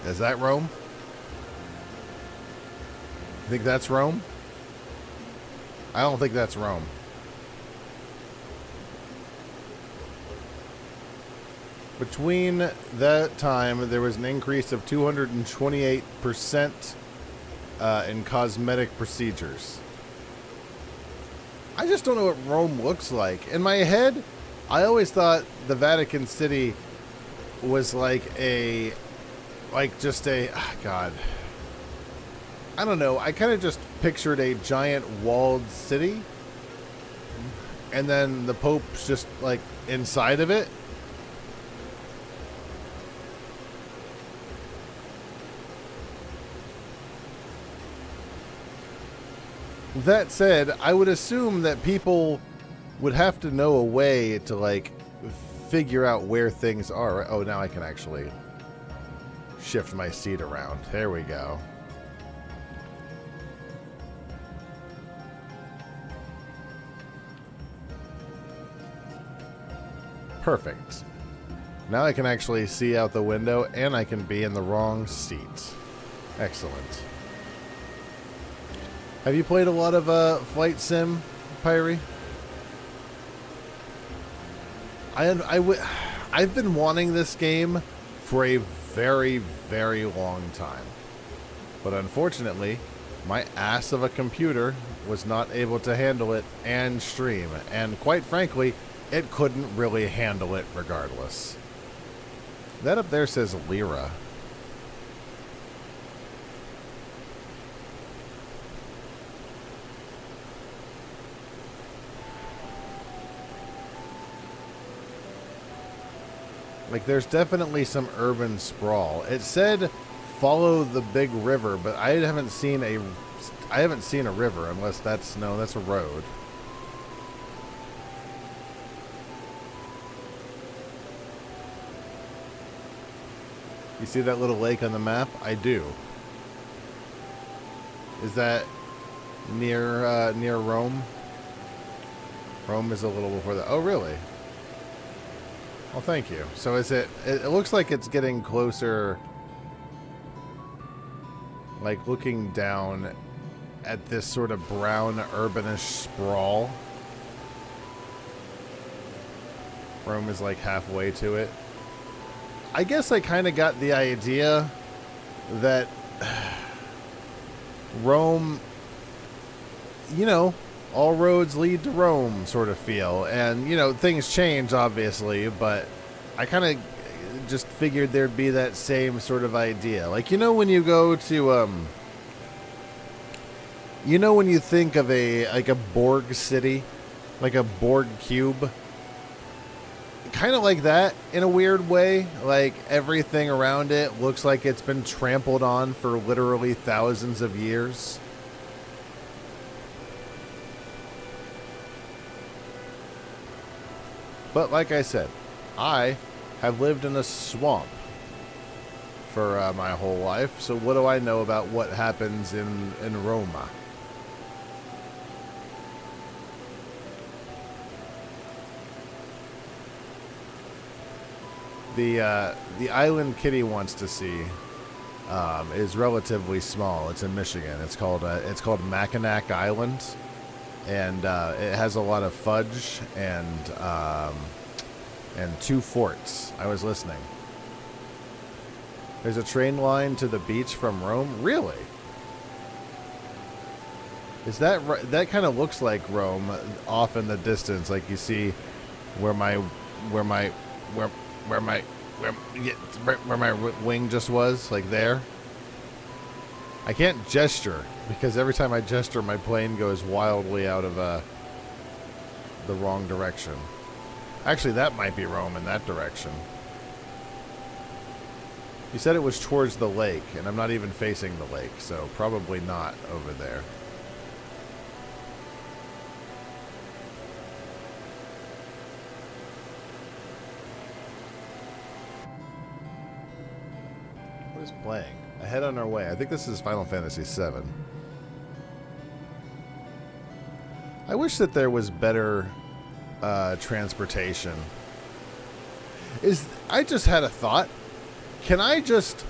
Is that Rome? Think that's Rome? I don't think that's Rome. Between that time, there was an increase of 228% in cosmetic procedures. I just don't know what Rome looks like. In my head, I always thought the Vatican City was God. I don't know. I kind of just pictured a giant walled city. And then the Pope's just like inside of it. That said, I would assume that people would have to know a way to, like, figure out where things are. Oh, now I can actually shift my seat around. There we go. Perfect. Now I can actually see out the window, and I can be in the wrong seat. Excellent. Have you played a lot of Flight Sim, Pyrie? I've been wanting this game for a very, very long time. But unfortunately, my ass of a computer was not able to handle it and stream. And quite frankly, it couldn't really handle it regardless. That up there says Lyra. Like, there's definitely some urban sprawl. It said follow the big river, but I haven't seen a river unless that's a road. You see that little lake on the map? I do. Is that near Rome? Rome is a little before that. Oh, really? Well, thank you. So is it looks like it's getting closer, like looking down at this sort of brown urbanish sprawl. Rome is like halfway to it. I guess I kind of got the idea that Rome, you know, all roads lead to Rome sort of feel. And, you know, things change, obviously, but I kind of just figured there'd be that same sort of idea. Like, you know, when you go to, you know, when you think of a Borg city, like a Borg cube, kind of like that in a weird way. Like, everything around it looks like it's been trampled on for literally thousands of years. But like I said, I have lived in a swamp for my whole life, so what do I know about what happens in Roma? The island Kitty wants to see is relatively small. It's in Michigan. It's called Mackinac Island. And it has a lot of fudge and 2 forts. I was listening. There's a train line to the beach from Rome. Really? Is that right? That kind of looks like Rome off in the distance, like you see where my wing just was, like there. I can't gesture Because every time I gesture, my plane goes wildly out of the wrong direction. Actually, that might be Rome in that direction. He said it was towards the lake, and I'm not even facing the lake, so probably not over there. What is playing? Ahead on our way. I think this is Final Fantasy VII. I wish that there was better transportation. I just had a thought. Can I just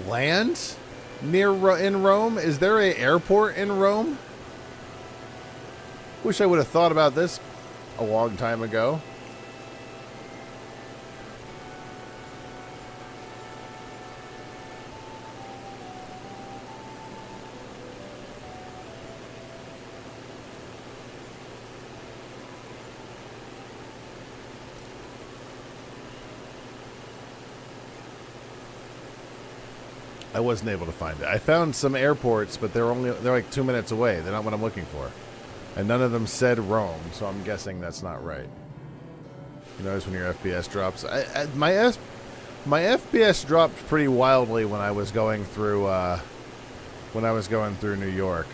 land in Rome? Is there an airport in Rome? Wish I would have thought about this a long time ago. I wasn't able to find it. I found some airports, but they're like 2 minutes away. They're not what I'm looking for. And none of them said Rome, so I'm guessing that's not right. You notice when your FPS drops? My FPS dropped pretty wildly when I was going through New York.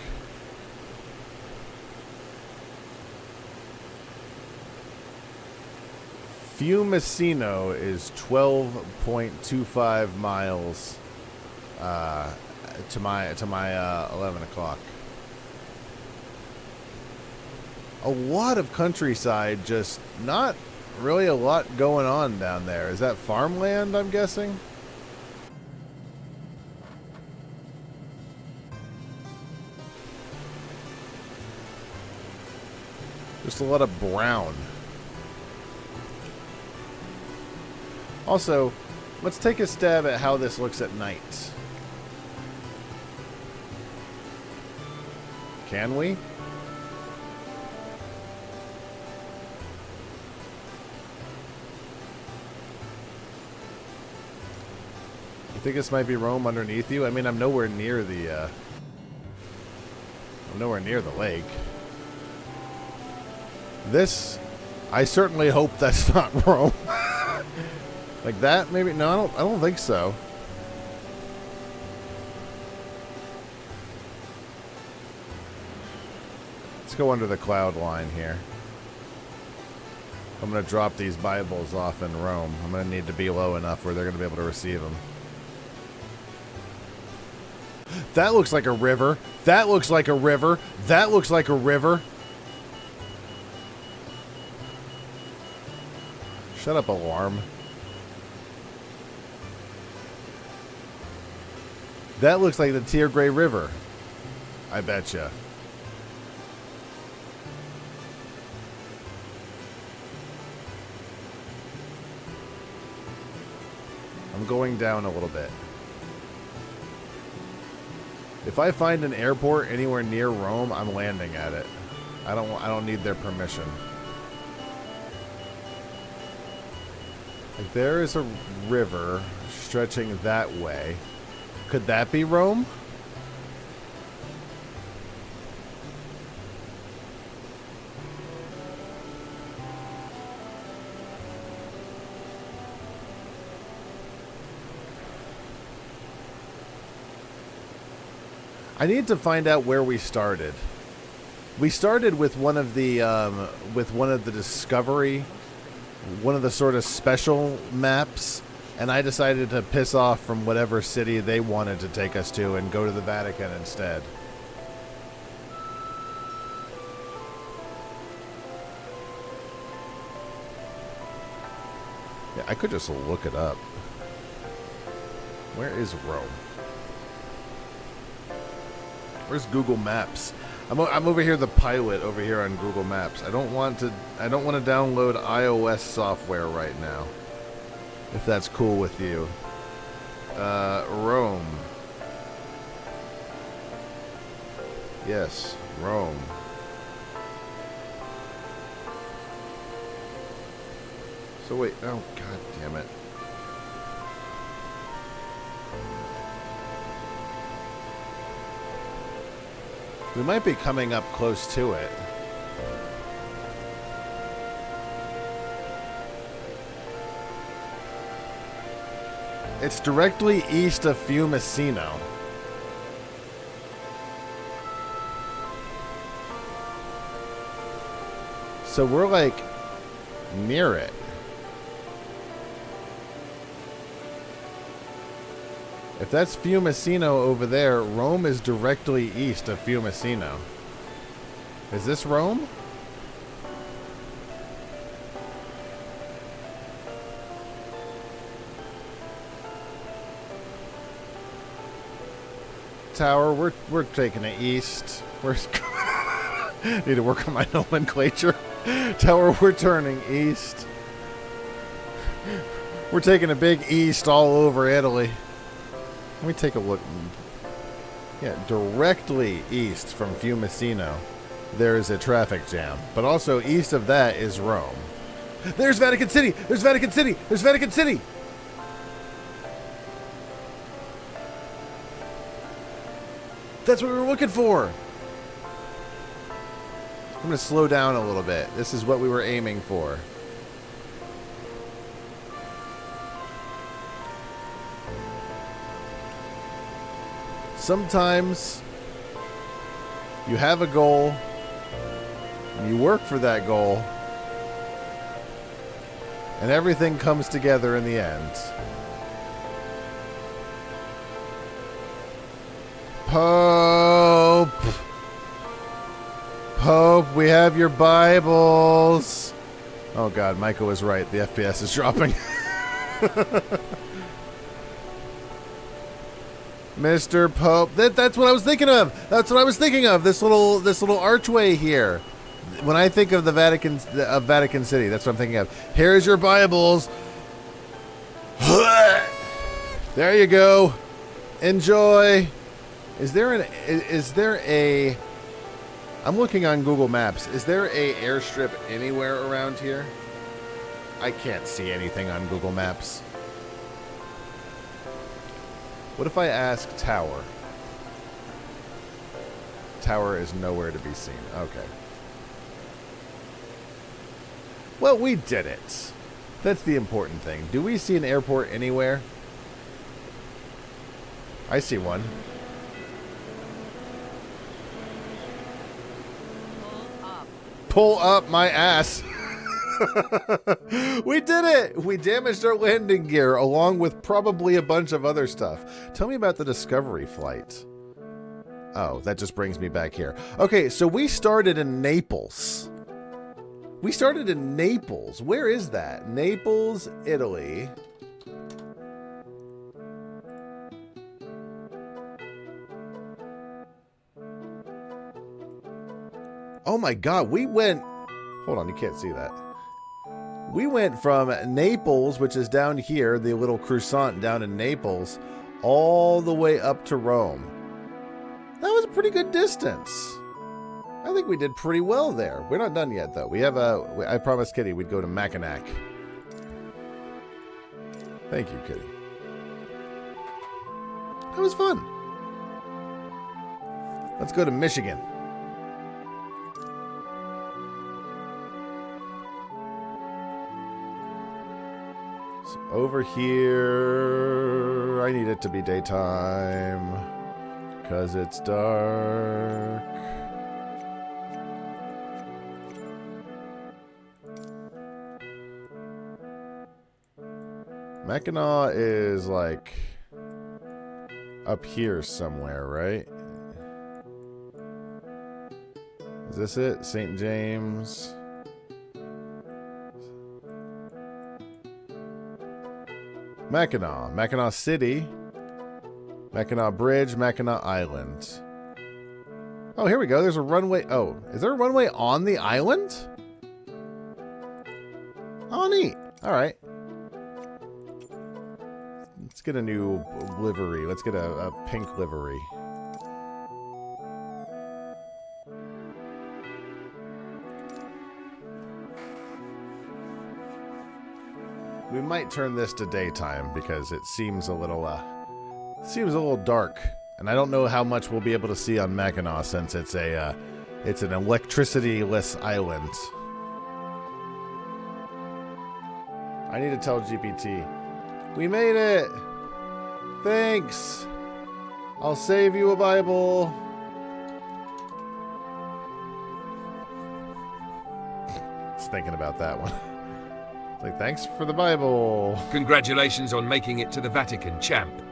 Fiumicino is 12.25 miles to my 11 o'clock. A lot of countryside, just not really a lot going on down there. Is that farmland, I'm guessing? Just a lot of brown. Also, let's take a stab at how this looks at night. Can we? You think this might be Rome underneath you? I mean, I'm nowhere near the lake. This, I certainly hope that's not Rome. Like that, maybe? No, I don't think so. Let's go under the cloud line here. I'm going to drop these Bibles off in Rome. I'm going to need to be low enough where they're going to be able to receive them. That looks like a river. That looks like a river. That looks like a river. Shut up, alarm. That looks like the Tigray River. I betcha. I'm going down a little bit. If I find an airport anywhere near Rome, I'm landing at it. I don't need their permission. Like there is a river stretching that way. Could that be Rome? I need to find out where we started. We started with one of the Discovery, one of the sort of special maps, and I decided to piss off from whatever city they wanted to take us to and go to the Vatican instead. Yeah, I could just look it up. Where is Rome? Where's Google Maps? I'm over here, the pilot over here on Google Maps. I don't want to download iOS software right now. If that's cool with you. Rome. Yes, Rome. So wait, oh god damn it. We might be coming up close to it. It's directly east of Fiumicino. So we're like near it. If that's Fiumicino over there, Rome is directly east of Fiumicino. Is this Rome? Tower, we're taking it east. We're need to work on my nomenclature. Tower, we're turning east. We're taking a big east all over Italy. Let me take a look. Yeah, directly east from Fiumicino, there is a traffic jam. But also east of that is Rome. There's Vatican City! There's Vatican City! There's Vatican City! That's what we were looking for! I'm going to slow down a little bit. This is what we were aiming for. Sometimes you have a goal, and you work for that goal, and everything comes together in the end. Pope! Pope, we have your Bibles! Oh god, Micah was right. The FPS is dropping. Mr. Pope. That's what I was thinking of. That's what I was thinking of. This little archway here. When I think of the Vatican City, that's what I'm thinking of. Here's your Bibles. There you go. Enjoy. Is there a I'm looking on Google Maps. Is there a airstrip anywhere around here? I can't see anything on Google Maps. What if I ask Tower? Tower is nowhere to be seen. Okay. Well, we did it. That's the important thing. Do we see an airport anywhere? I see one. Pull up my ass. We did it! We damaged our landing gear along with probably a bunch of other stuff. Tell me about the Discovery flight. Oh, that just brings me back here. Okay, so we started in Naples. We started in Naples. Where is that? Naples, Italy. Oh my god, we went... Hold on, you can't see that. We went from Naples, which is down here, the little croissant down in Naples, all the way up to Rome. That was a pretty good distance. I think we did pretty well there. We're not done yet, though. We have I promised Kitty we'd go to Mackinac. Thank you, Kitty. That was fun. Let's go to Michigan. So over here, I need it to be daytime, 'cause it's dark. Mackinac is like up here somewhere, right? Is this it? St. James. Mackinac. Mackinac City. Mackinac Bridge. Mackinac Island. Oh, here we go. There's a runway. Oh, is there a runway on the island? Oh, neat. All right. Let's get a new livery. Let's get a pink livery. We might turn this to daytime because it seems a little dark And I don't know how much we'll be able to see on Mackinac since it's an electricity-less island. I need to tell GPT. We made it! Thanks! I'll save you a Bible. Just thinking about that one. It's like, thanks for the Bible. Congratulations on making it to the Vatican, champ.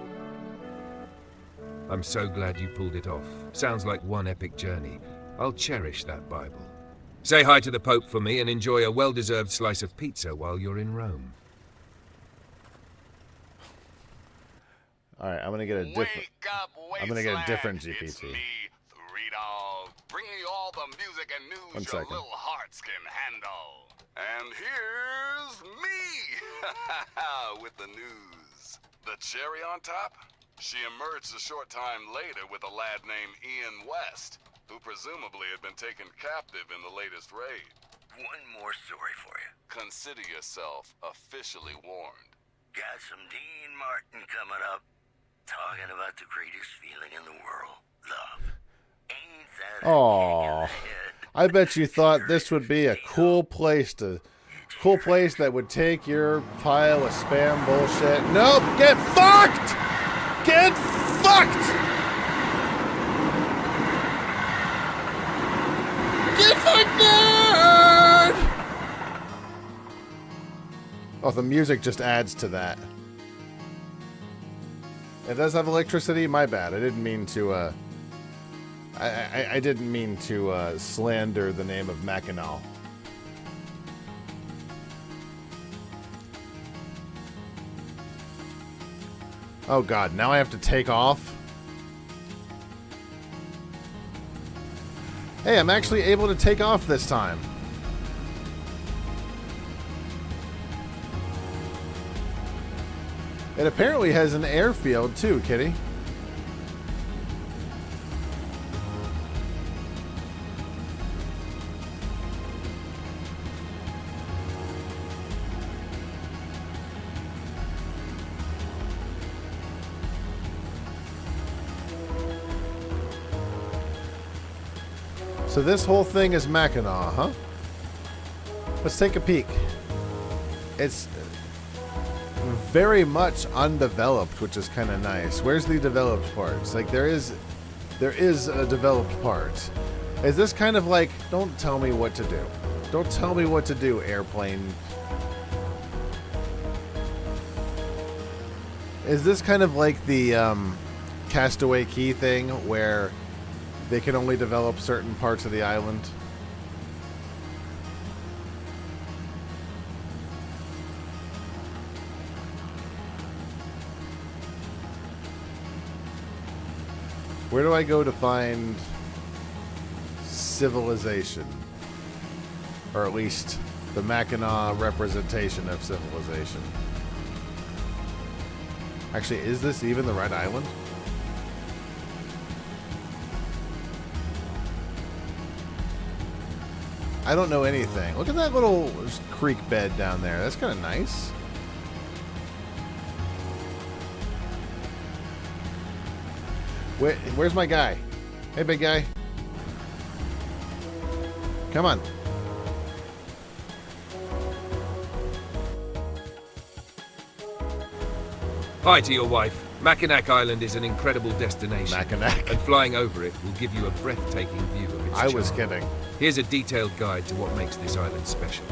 I'm so glad you pulled it off. Sounds like one epic journey. I'll cherish that Bible. Say hi to the Pope for me and enjoy a well-deserved slice of pizza while you're in Rome. All right, I'm gonna get a different. I'm gonna get a different GPT. It's me, Three Dog, bringing you all the music and news 1 your second. little hearts can handle. And here's me with the news. The cherry on top? She emerged a short time later with a lad named Ian West, who presumably had been taken captive in the latest raid. One more story for you. Consider yourself officially warned. Got some Dean Martin coming up, talking about the greatest feeling in the world, love. Ain't that a kick in Aww. the head? I bet you thought this would be a cool place that would take your pile of spam bullshit. Nope, get fucked! Get fucked! Get fucked, nerd! Oh, the music just adds to that. It does have electricity? My bad. I didn't mean to, I didn't mean to slander the name of Mackinac. Oh god, now I have to take off? Hey, I'm actually able to take off this time. It apparently has an airfield too, Kitty. So this whole thing is Mackinac, huh? Let's take a peek. It's very much undeveloped, which is kind of nice. Where's the developed parts? Like there is a developed part. Is this kind of like, don't tell me what to do. Don't tell me what to do, airplane. Is this kind of like the Castaway Key thing where they can only develop certain parts of the island? Where do I go to find civilization? Or at least the Mackinac representation of civilization. Actually, is this even the right island? I don't know anything. Look at that little creek bed down there. That's kind of nice. Where's my guy? Hey, big guy. Come on. Hi to your wife. Mackinac Island is an incredible destination. Mackinac. And flying over it will give you a breathtaking view of its I was charm. kidding. Here's a detailed guide to what makes this island special.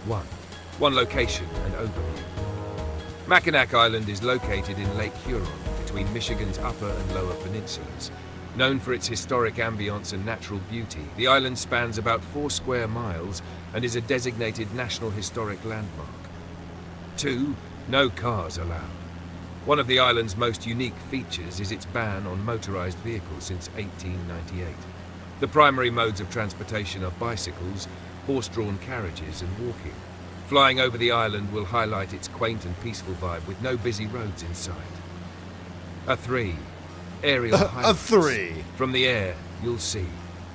1 location and overview. Mackinac Island is located in Lake Huron, between Michigan's upper and lower peninsulas. Known for its historic ambience and natural beauty, the island spans about 4 square miles and is a designated National Historic Landmark. 2, no cars allowed. One of the island's most unique features is its ban on motorized vehicles since 1898. The primary modes of transportation are bicycles, horse-drawn carriages, and walking. Flying over the island will highlight its quaint and peaceful vibe with no busy roads in sight. 3, aerial highlights. 3. From the air, you'll see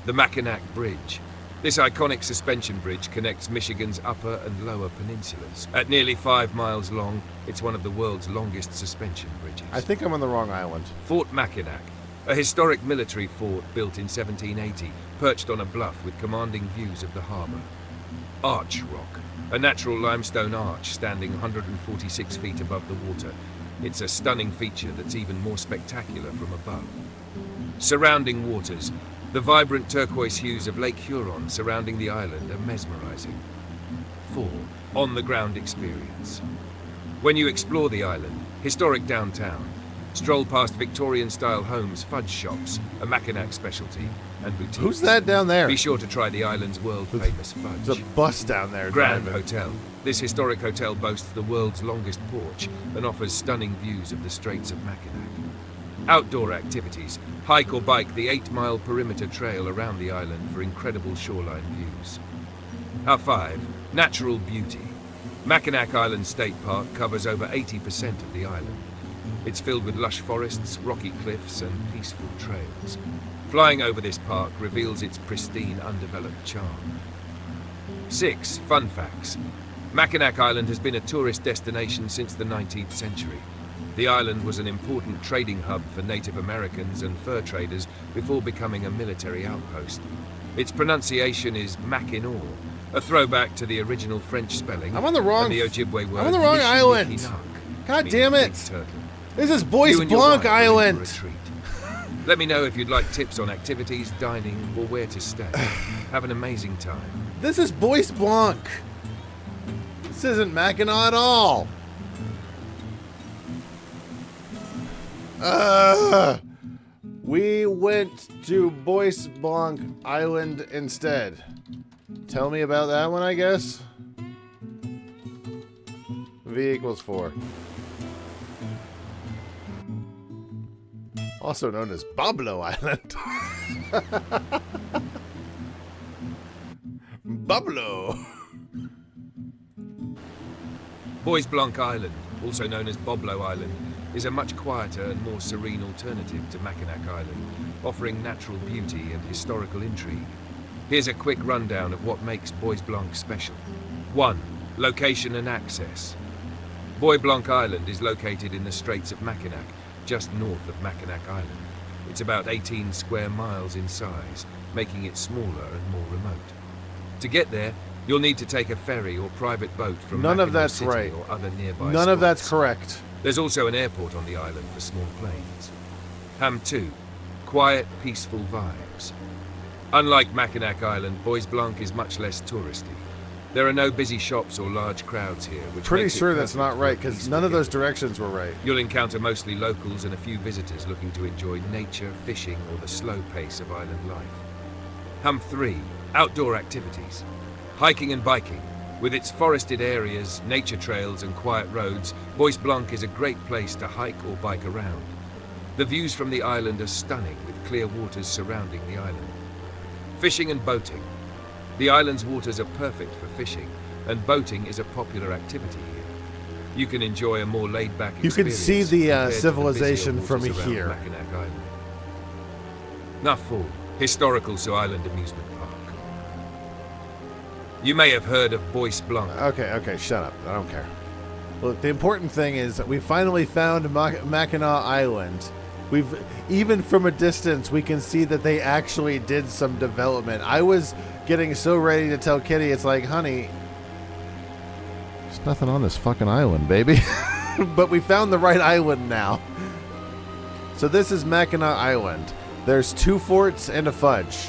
the Mackinac Bridge, This iconic suspension bridge connects Michigan's upper and lower peninsulas. At nearly 5 miles long, it's one of the world's longest suspension bridges. I think I'm on the wrong island. Fort Mackinac, a historic military fort built in 1780, perched on a bluff with commanding views of the harbor. Arch Rock, a natural limestone arch standing 146 feet above the water. It's a stunning feature that's even more spectacular from above. Surrounding waters, the vibrant turquoise hues of Lake Huron surrounding the island are mesmerizing. 4. On-the-ground experience. When you explore the island, historic downtown, stroll past Victorian-style homes, fudge shops, a Mackinac specialty, and boutiques. Who's that down there? Be sure to try the island's world-famous fudge. There's a bus down there. Grand driving. Hotel. This historic hotel boasts the world's longest porch and offers stunning views of the Straits of Mackinac. Outdoor activities. Hike or bike the 8-mile perimeter trail around the island for incredible shoreline views. Our 5. Natural beauty. Mackinac Island State Park covers over 80% of the island. It's filled with lush forests, rocky cliffs, and peaceful trails. Flying over this park reveals its pristine, undeveloped charm. 6. Fun facts. Mackinac Island has been a tourist destination since the 19th century. The island was an important trading hub for Native Americans and fur traders before becoming a military outpost. Its pronunciation is Mackinac, a throwback to the original French spelling. I'm on the wrong. And the Ojibwe word. I'm on the wrong island. God damn it! This is Bois Blanc Island. Let me know if you'd like tips on activities, dining, or where to stay. Have an amazing time. This is Bois Blanc. This isn't Mackinac at all. We went to Bois Blanc Island instead. Tell me about that one, I guess. V equals 4. Also known as Bablo Island. Bablo. Bois Blanc Island, also known as Boblo Island, is a much quieter and more serene alternative to Mackinac Island, offering natural beauty and historical intrigue. Here's a quick rundown of what makes Bois Blanc special. 1. Location and access. Bois Blanc Island is located in the Straits of Mackinac, just north of Mackinac Island. It's about 18 square miles in size, making it smaller and more remote. To get there, you'll need to take a ferry or private boat from None Mackinac of that's City right. or other nearby None of that's spots. correct. There's also an airport on the island for small planes. Ham 2. Quiet, peaceful vibes. Unlike Mackinac Island, Bois Blanc is much less touristy. There are no busy shops or large crowds here, which Pretty makes it sure that's perfect not for a right, because peaceful none of those getaway. directions were right. You'll encounter mostly locals and a few visitors looking to enjoy nature, fishing, or the slow pace of island life. Hum 3. Outdoor activities. Hiking and biking. With its forested areas, nature trails, and quiet roads, Bois Blanc is a great place to hike or bike around. The views from the island are stunning, with clear waters surrounding the island. Fishing and boating. The island's waters are perfect for fishing, and boating is a popular activity here. You can enjoy a more laid-back You can experience see the compared to busier civilization from waters around here. Mackinac Island. Nuffle, historical island amusement park. You may have heard of Bois Blanc. Okay, shut up. I don't care. Look, the important thing is that we finally found Mackinac Island. Even from a distance, we can see that they actually did some development. I was getting so ready to tell Kitty, it's like, honey, there's nothing on this fucking island, baby. But we found the right island now. So this is Mackinac Island. There's 2 forts and a fudge.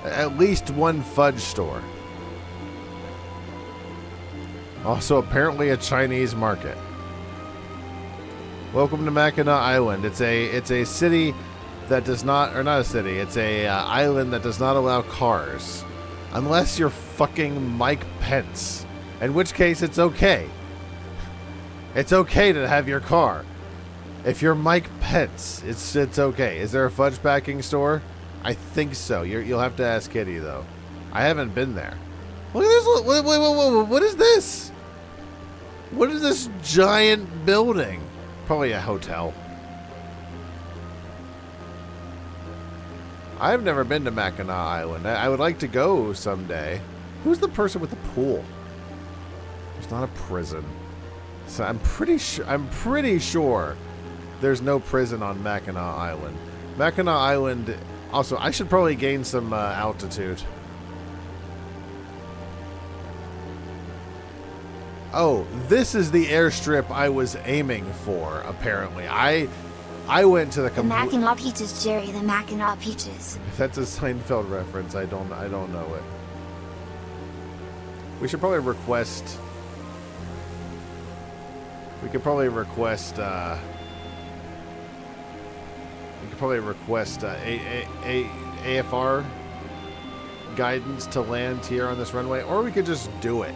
At least 1 fudge store. Also, apparently a Chinese market. Welcome to Mackinac Island. It's a city that does not, or not a city. It's a island that does not allow cars, unless you're fucking Mike Pence. In which case, it's okay. It's okay to have your car. If you're Mike Pence, it's okay. Is there a fudge packing store? I think so. You'll have to ask Kitty though. I haven't been there. Look at this! Wait, what is this? What is this giant building? Probably a hotel. I've never been to Mackinac Island. I would like to go someday. Who's the person with the pool? There's not a prison. So I'm pretty sure there's no prison on Mackinac Island. Mackinac Island. Also, I should probably gain some altitude. Oh, this is the airstrip I was aiming for. Apparently, I went to the Mackinac Peaches, Jerry. The Mackinac Peaches. If that's a Seinfeld reference, I don't know it. We should probably request. We could probably request. AFR guidance to land here on this runway, or we could just do it.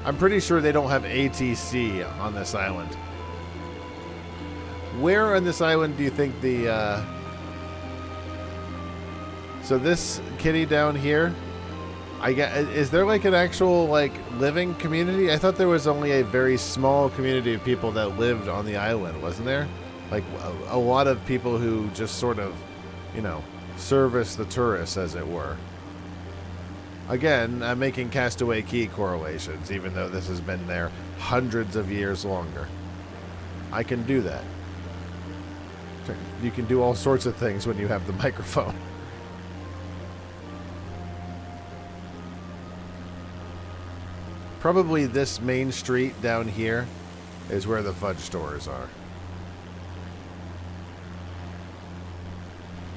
I'm pretty sure they don't have ATC on this island. Where on this island do you think the... So this kitty down here, is there like an actual like living community? I thought there was only a very small community of people that lived on the island, wasn't there? Like a lot of people who just sort of, you know, service the tourists, as it were. Again, I'm making Castaway Key correlations, even though this has been there hundreds of years longer. I can do that. You can do all sorts of things when you have the microphone. Probably this main street down here is where the fudge stores are.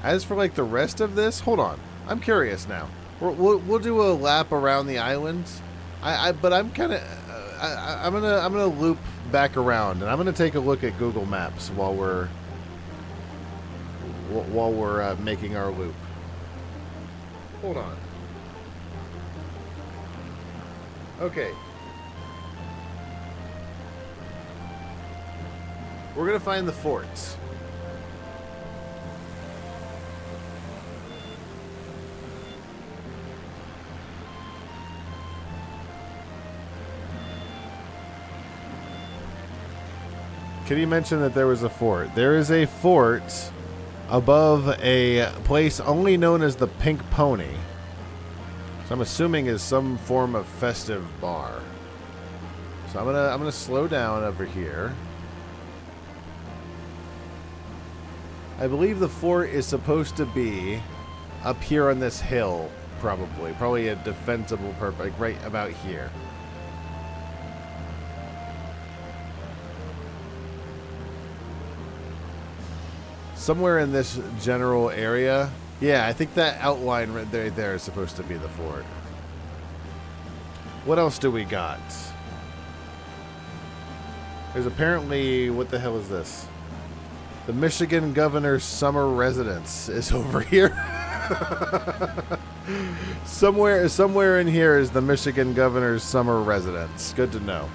As for like the rest of this, hold on. I'm curious now. We'll do a lap around the island. But I'm kind of I'm gonna loop back around, and I'm gonna take a look at Google Maps while we're making our loop. Hold on. Okay. We're gonna find the forts. Kitty mentioned that there was a fort. There is a fort above a place only known as the Pink Pony. So I'm assuming is some form of festive bar. So I'm gonna slow down over here. I believe the fort is supposed to be up here on this hill, probably a defensible purpose, like right about here. Somewhere in this general area. Yeah, I think that outline right there is supposed to be the fort. What else do we got? There's apparently... What the hell is this? The Michigan Governor's summer residence is over here. Somewhere in here is the Michigan Governor's summer residence. Good to know.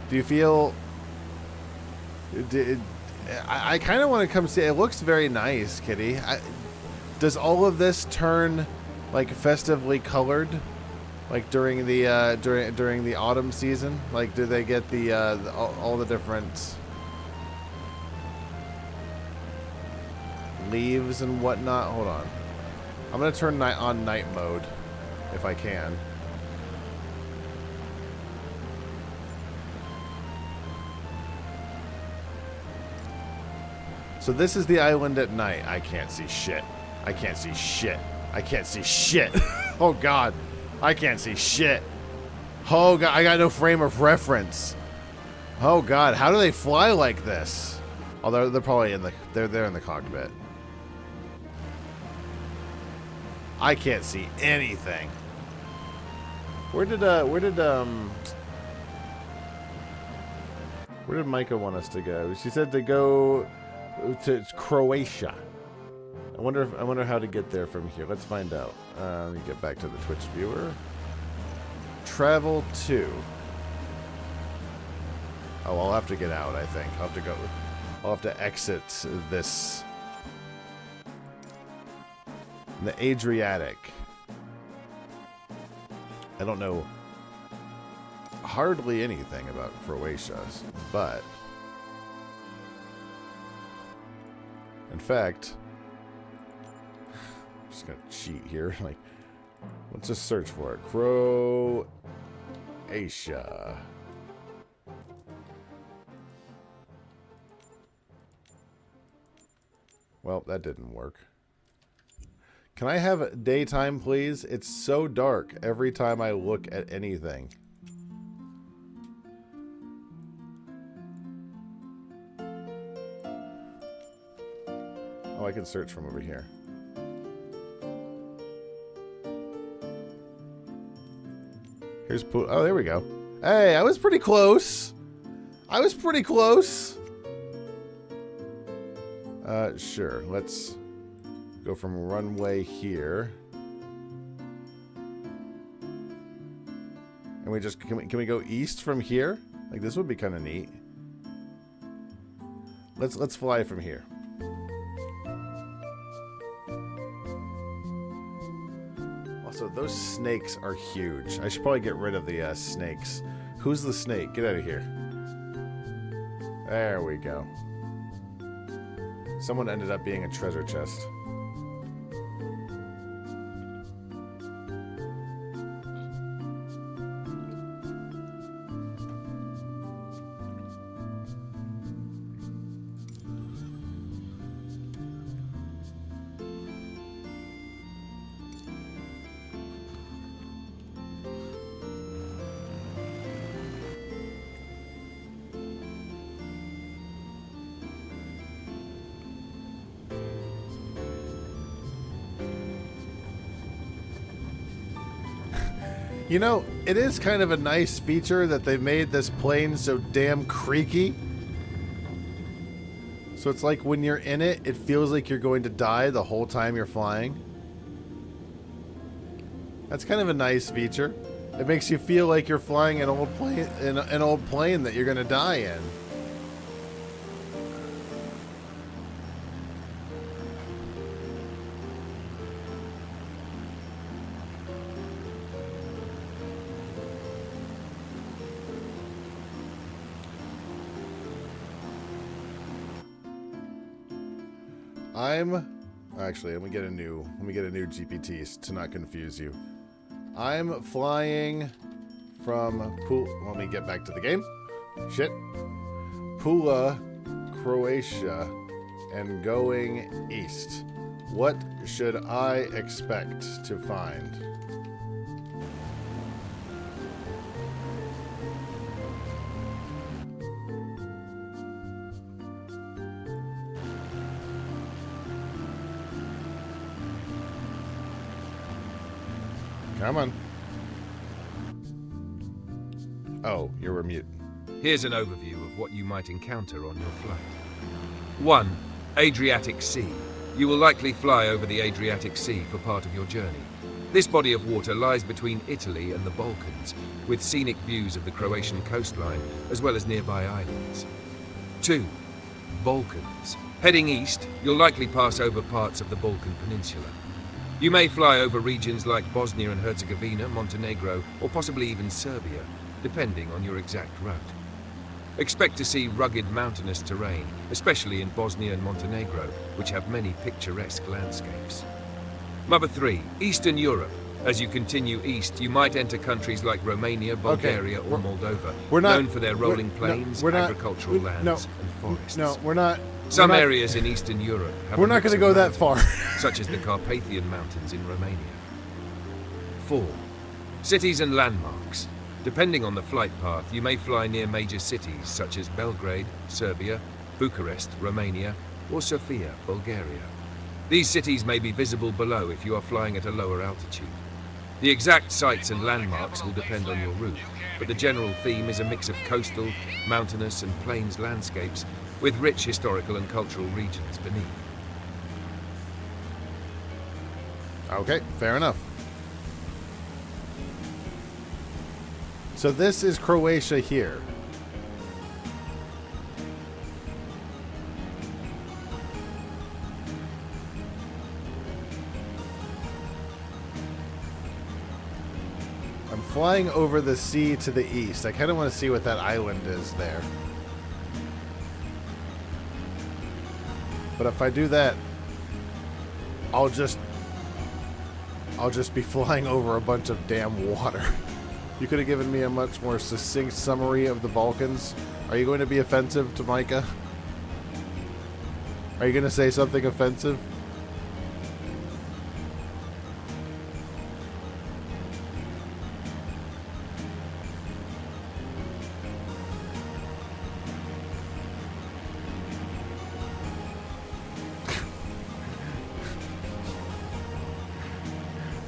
Do you feel... I kind of want to come see. It looks very nice, Kitty. Does all of this turn like festively colored, like during the during the autumn season? Like, do they get the all the different leaves and whatnot? Hold on, I'm gonna turn on night mode if I can. So this is the island at night. I can't see shit. I can't see shit. I can't see shit. Oh, God. I can't see shit. Oh, God. I got no frame of reference. Oh, God. How do they fly like this? Oh, they're probably in the... They're in the cockpit. I can't see anything. Where did Micah want us to go? She said to go... to Croatia. I wonder how to get there from here. Let's find out. Let me get back to the Twitch viewer. Travel to. Oh, I'll have to get out, I think. I'll have to go. I'll have to exit this. The Adriatic. I don't know hardly anything about Croatia, but In fact, I'm just gonna cheat here. Like, let's just search for it. Croatia. Well, that didn't work. Can I have daytime, please? It's so dark every time I look at anything. Oh, I can search from over here. Here's Pula. Oh, there we go. Hey, I was pretty close. I was pretty close. Sure. Let's go from runway here. And we just can we go east from here? Like, this would be kind of neat. Let's fly from here. Also, those snakes are huge. I should probably get rid of the snakes. Who's the snake? Get out of here. There we go. Someone ended up being a treasure chest. You know, it is kind of a nice feature that they made this plane so damn creaky. So it's like when you're in it, it feels like you're going to die the whole time you're flying. That's kind of a nice feature. It makes you feel like you're flying an old plane that you're going to die in. Actually, let me get a new GPT to not confuse you. I'm flying from let me get back to the game. Shit. Pula, Croatia, and going east. What should I expect to find? Come on. Oh, you're mute. Here's an overview of what you might encounter on your flight. 1. Adriatic Sea. You will likely fly over the Adriatic Sea for part of your journey. This body of water lies between Italy and the Balkans, with scenic views of the Croatian coastline, as well as nearby islands. 2. Balkans. Heading east, you'll likely pass over parts of the Balkan Peninsula. You may fly over regions like Bosnia and Herzegovina, Montenegro, or possibly even Serbia, depending on your exact route. Expect to see rugged mountainous terrain, especially in Bosnia and Montenegro, which have many picturesque landscapes. Number 3, Eastern Europe. As you continue east, you might enter countries like Romania, Bulgaria, or Moldova, known for their rolling plains, agricultural lands, and forests. No, we're not. Some areas in Eastern Europe have we're not going to go that far. such as the Carpathian Mountains in Romania. 4. Cities and landmarks. Depending on the flight path, you may fly near major cities such as Belgrade, Serbia, Bucharest, Romania, or Sofia, Bulgaria. These cities may be visible below if you are flying at a lower altitude. The exact sites and landmarks will depend on your route, but the general theme is a mix of coastal, mountainous, and plains landscapes with rich historical and cultural regions beneath. Okay, fair enough. So this is Croatia here. I'm flying over the sea to the east. I kind of want to see what that island is there. But if I do that, I'll just be flying over a bunch of damn water. You could have given me a much more succinct summary of the Balkans. Are you going to be offensive to Micah? Are you going to say something offensive?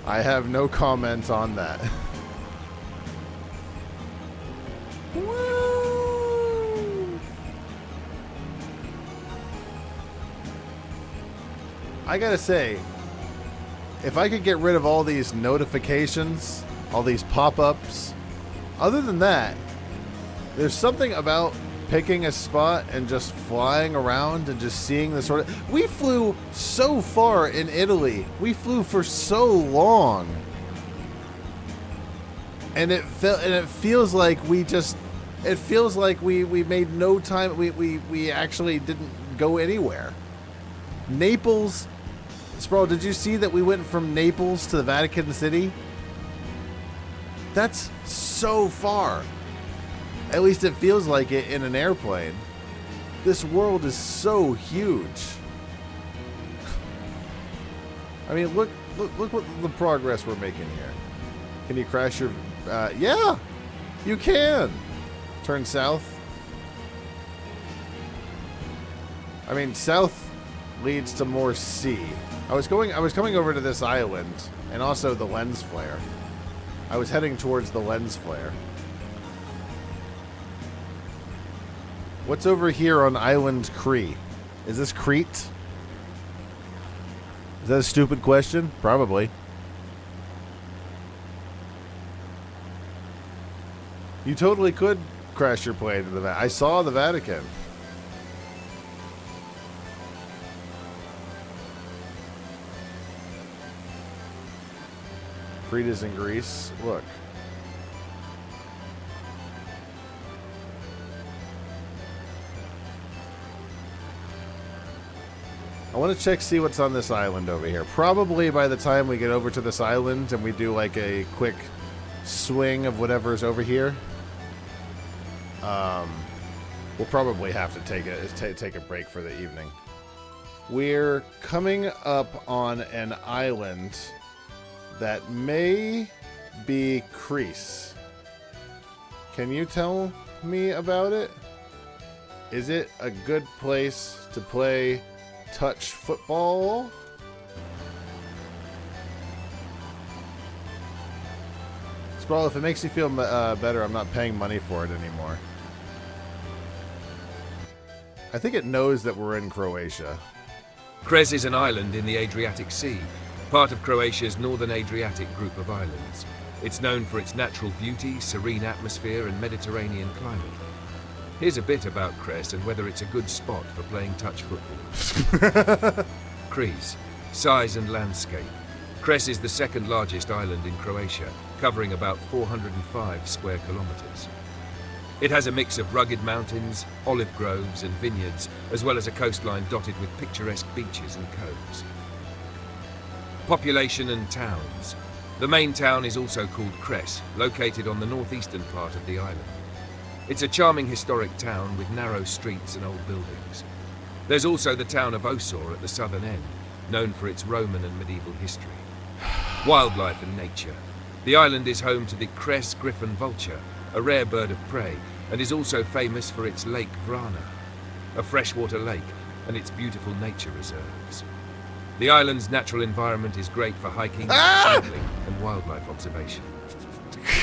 I have no comment on that. Woo! I gotta say, if I could get rid of all these notifications, all these pop-ups, other than that, there's something about picking a spot and just flying around and just seeing the sort of... We flew so far in Italy. We flew for so long. And it feels like we just... It feels like we made no time. We actually didn't go anywhere. Naples... Sproul, did you see that we went from Naples to the Vatican City? That's so far. At least it feels like it in an airplane. This world is so huge. I mean, look what the progress we're making here. Can you crash your... yeah, you can. Turn south. I mean, south leads to more sea. I was coming over to this island, and also the lens flare. I was heading towards the lens flare. What's over here on Island Crete? Is this Crete? Is that a stupid question? Probably. You totally could crash your plane into the Vatican. I saw the Vatican. Crete is in Greece. Look. I want to see what's on this island over here. Probably by the time we get over to this island and we do like a quick swing of whatever's over here, we'll probably have to take a break for the evening. We're coming up on an island that may be Greece. Can you tell me about it? Is it a good place to play touch football? Sprawl, if it makes you feel better, I'm not paying money for it anymore. I think it knows that we're in Croatia. Kres is an island in the Adriatic Sea, part of Croatia's northern Adriatic group of islands. It's known for its natural beauty, serene atmosphere, and Mediterranean climate. Here's a bit about Kres and whether it's a good spot for playing touch football. Kres, size and landscape. Kres is the second largest island in Croatia, covering about 405 square kilometers. It has a mix of rugged mountains, olive groves and vineyards, as well as a coastline dotted with picturesque beaches and coves. Population and towns. The main town is also called Kres, located on the northeastern part of the island. It's a charming historic town with narrow streets and old buildings. There's also the town of Osor at the southern end, known for its Roman and medieval history. Wildlife and nature. The island is home to the Kres griffon vulture, a rare bird of prey, and is also famous for its Lake Vrana, a freshwater lake, and its beautiful nature reserves. The island's natural environment is great for hiking, cycling, and wildlife observation.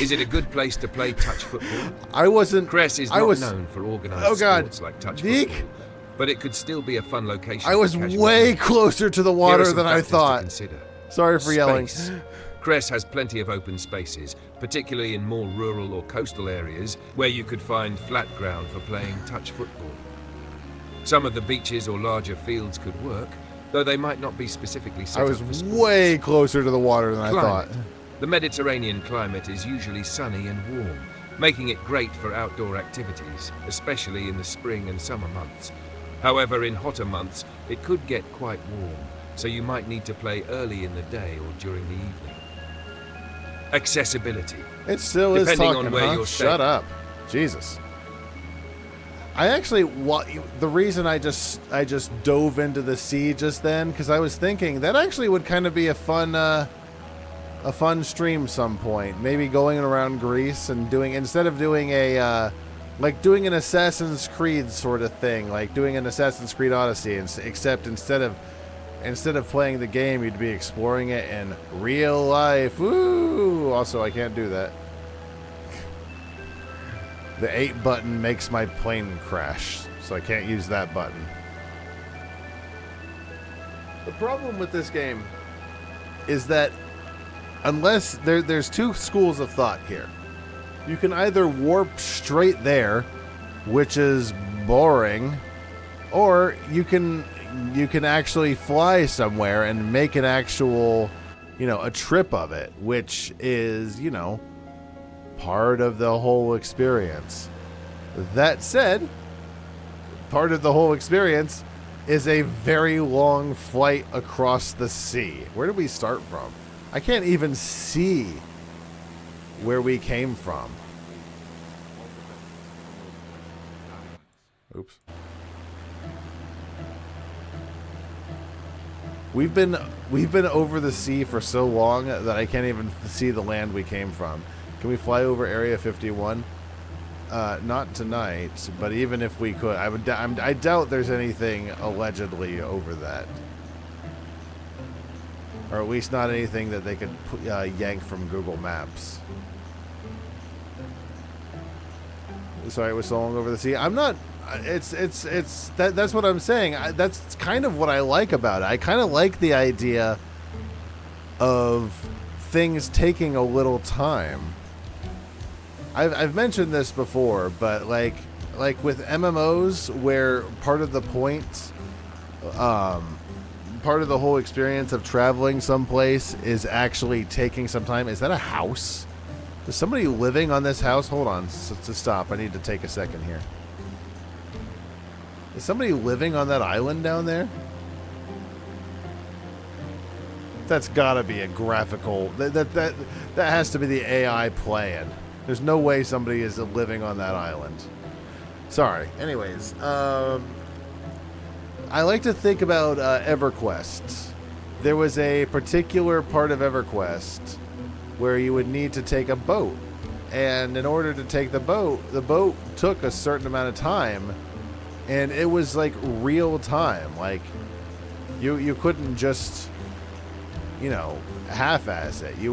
Is it a good place to play touch football? Kres is not known for organized sports like touch football, but it could still be a fun location. I was way closer to the water than I thought. Sorry for yelling. Kres has plenty of open spaces, particularly in more rural or coastal areas where you could find flat ground for playing touch football. Some of the beaches or larger fields could work, though they might not be specifically set up for sports. I was way closer to the water than I thought. The Mediterranean climate is usually sunny and warm, making it great for outdoor activities, especially in the spring and summer months. However, in hotter months, it could get quite warm, so you might need to play early in the day or during the evening. Accessibility. It still is Depending talking, on where huh? you're staying. Shut up. Jesus. I actually, the reason I just dove into the sea just then, because I was thinking that actually would kind of be a fun stream some point. Maybe going around Greece and doing, instead of doing like doing an Assassin's Creed sort of thing, like doing an Assassin's Creed Odyssey, except instead of playing the game, you'd be exploring it in real life. Woo! Also, I can't do that. The 8 button makes my plane crash, so I can't use that button. The problem with this game is that unless there's two schools of thought here. You can either warp straight there, which is boring, or you can actually fly somewhere and make an actual, a trip of it, which is, part of the whole experience. That said, part of the whole experience is a very long flight across the sea. Where did we start from? I can't even see where we came from. Oops. We've been over the sea for so long that I can't even see the land we came from. Can we fly over Area 51? Not tonight, but even if we could, I doubt there's anything allegedly over that. Or at least not anything that they could yank from Google Maps. Sorry, we're so long over the sea. I'm not. That's what I'm saying. That's kind of what I like about it. I kind of like the idea of things taking a little time. I've mentioned this before, but like with MMOs, where part of the point, part of the whole experience of traveling someplace is actually taking some time. Is that a house? Is somebody living on this house? Hold on, to stop. I need to take a second here. Is somebody living on that island down there? That's gotta be a graphical. That has to be the AI playing. There's no way somebody is living on that island. Sorry. Anyways, I like to think about EverQuest. There was a particular part of EverQuest where you would need to take a boat. And in order to take the boat took a certain amount of time. And it was like real time. Like, you couldn't just, half-ass it. You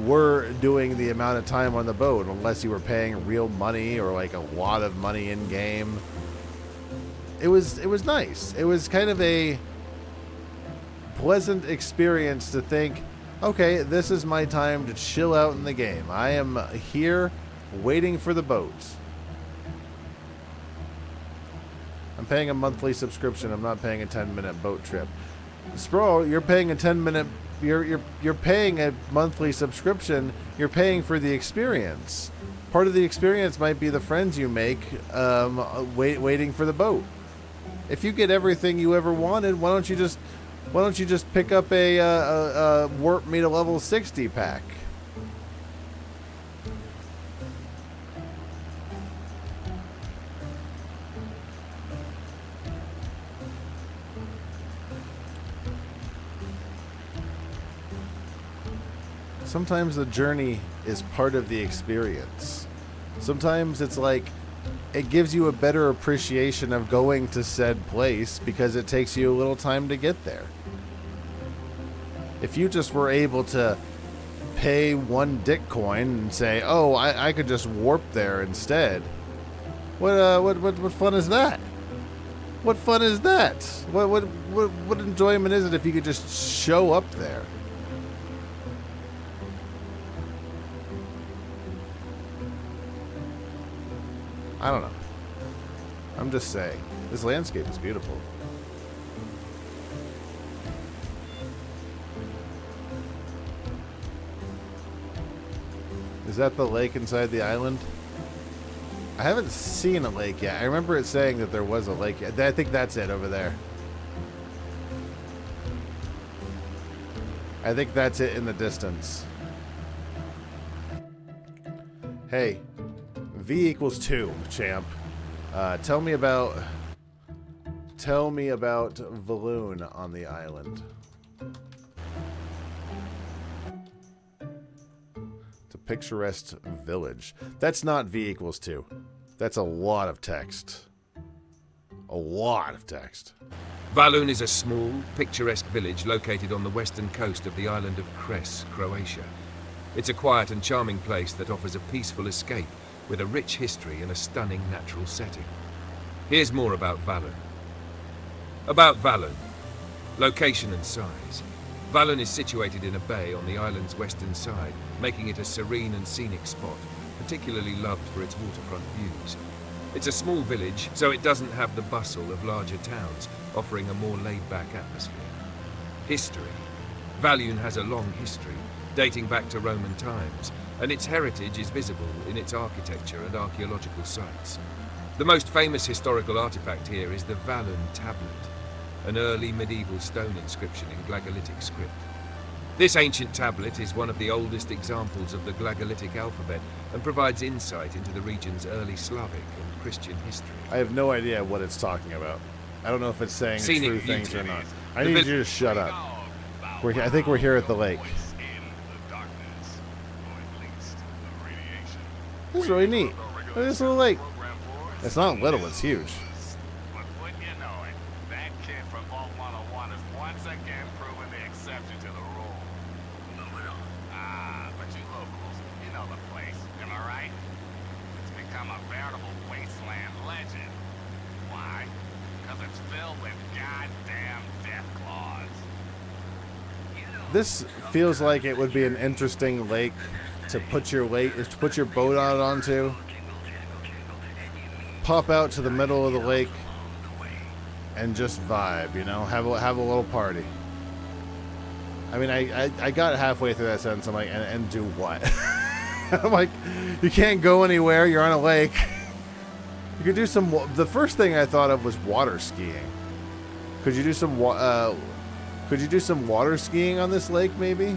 were doing the amount of time on the boat unless you were paying real money or like a lot of money in game. It was nice. It was kind of a pleasant experience to think, okay, this is my time to chill out in the game. I am here waiting for the boat. I'm paying a monthly subscription. I'm not paying a 10-minute boat trip. Spro, you're paying a 10-minute. You're paying a monthly subscription. You're paying for the experience. Part of the experience might be the friends you make waiting for the boat. If you get everything you ever wanted, why don't you just pick up a Warp Me to level 60 pack? Sometimes the journey is part of the experience. Sometimes it's like it gives you a better appreciation of going to said place because it takes you a little time to get there. If you just were able to pay 1 Bitcoin and say, "Oh, I could just warp there instead," what fun is that? What fun is that? What enjoyment is it if you could just show up there? I don't know. I'm just saying. This landscape is beautiful. Is that the lake inside the island? I haven't seen a lake yet. I remember it saying that there was a lake. I think that's it over there. I think that's it in the distance. Hey, V equals 2, champ. Tell me about Valoon on the island. It's a picturesque village. That's not V equals 2. That's a lot of text. A lot of text. Valoon is a small, picturesque village located on the western coast of the island of Kres, Croatia. It's a quiet and charming place that offers a peaceful escape with a rich history and a stunning natural setting. Here's more about Valoon. About Valoon. Location and size. Valoon is situated in a bay on the island's western side, making it a serene and scenic spot, particularly loved for its waterfront views. It's a small village, so it doesn't have the bustle of larger towns, offering a more laid-back atmosphere. History. Valoon has a long history, dating back to Roman times, and its heritage is visible in its architecture and archaeological sites. The most famous historical artifact here is the Valoon tablet, an early medieval stone inscription in Glagolitic script. This ancient tablet is one of the oldest examples of the Glagolitic alphabet and provides insight into the region's early Slavic and Christian history. I have no idea what it's talking about. I don't know if it's saying Scenic true things beauty. or not. I need you to shut up. I think we're here at the lake. This is really neat. Look at this little lake. It's not little, it's huge. But wouldn't you know it, that kid from Vault 101 is once again proving the exception to the rule. Moving on. But you locals, you know the place, am I right? It's become a veritable wasteland legend. Why? Because it's filled with goddamn death claws. This feels like it would be an interesting lake to put your boat out onto. Pop out to the middle of the lake and just vibe, you know, have a little party. I mean, I got halfway through that sentence. I'm like, and do what? I'm like, you can't go anywhere. You're on a lake. You could do some. The first thing I thought of was water skiing. Could you do some? Could you do some water skiing on this lake, maybe?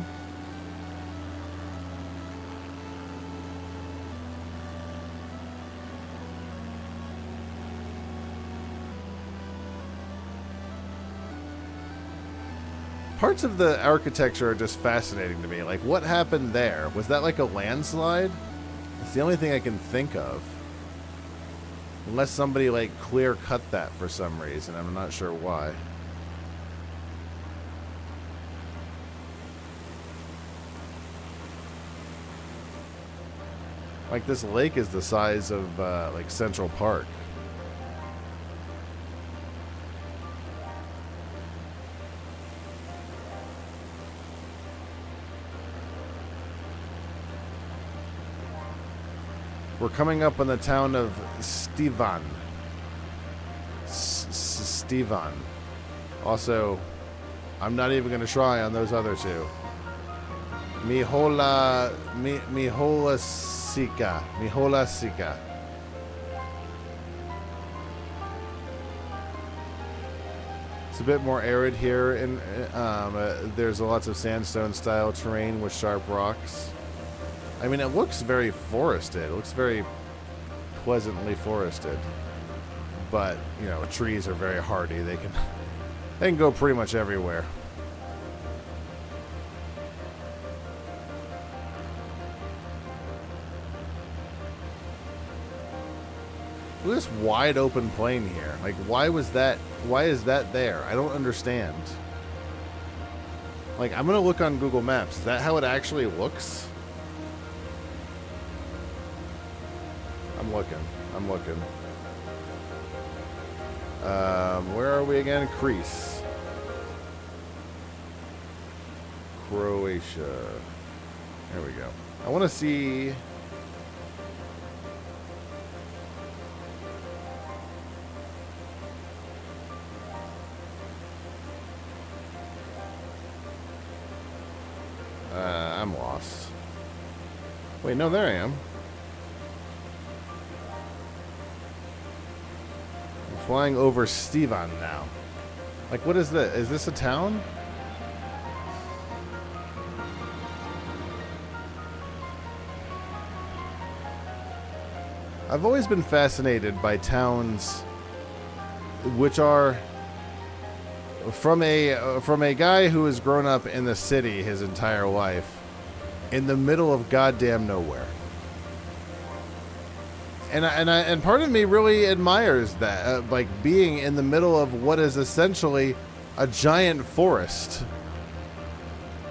Parts of the architecture are just fascinating to me. Like, what happened there? Was that like a landslide? It's the only thing I can think of. Unless somebody, like, clear cut that for some reason. I'm not sure why. Like, this lake is the size of, like, Central Park. We're coming up on the town of Stivan. Stivan. Also, I'm not even going to try on those other two. Mihola Sika. It's a bit more arid here, and there's lots of sandstone-style terrain with sharp rocks. I mean, it looks very forested. It looks very pleasantly forested. But, you know, trees are very hardy. They can go pretty much everywhere. Look at this wide open plain here. Like, why is that there? I don't understand. Like, I'm gonna look on Google Maps. Is that how it actually looks? I'm looking. Where are we again? Kres. Croatia. There we go. I want to see... I'm lost. Wait, no, there I am. flying over Stevan now. Like, what is this? Is this a town? I've always been fascinated by towns which are from a guy who has grown up in the city his entire life in the middle of goddamn nowhere. And part of me really admires that, like being in the middle of what is essentially a giant forest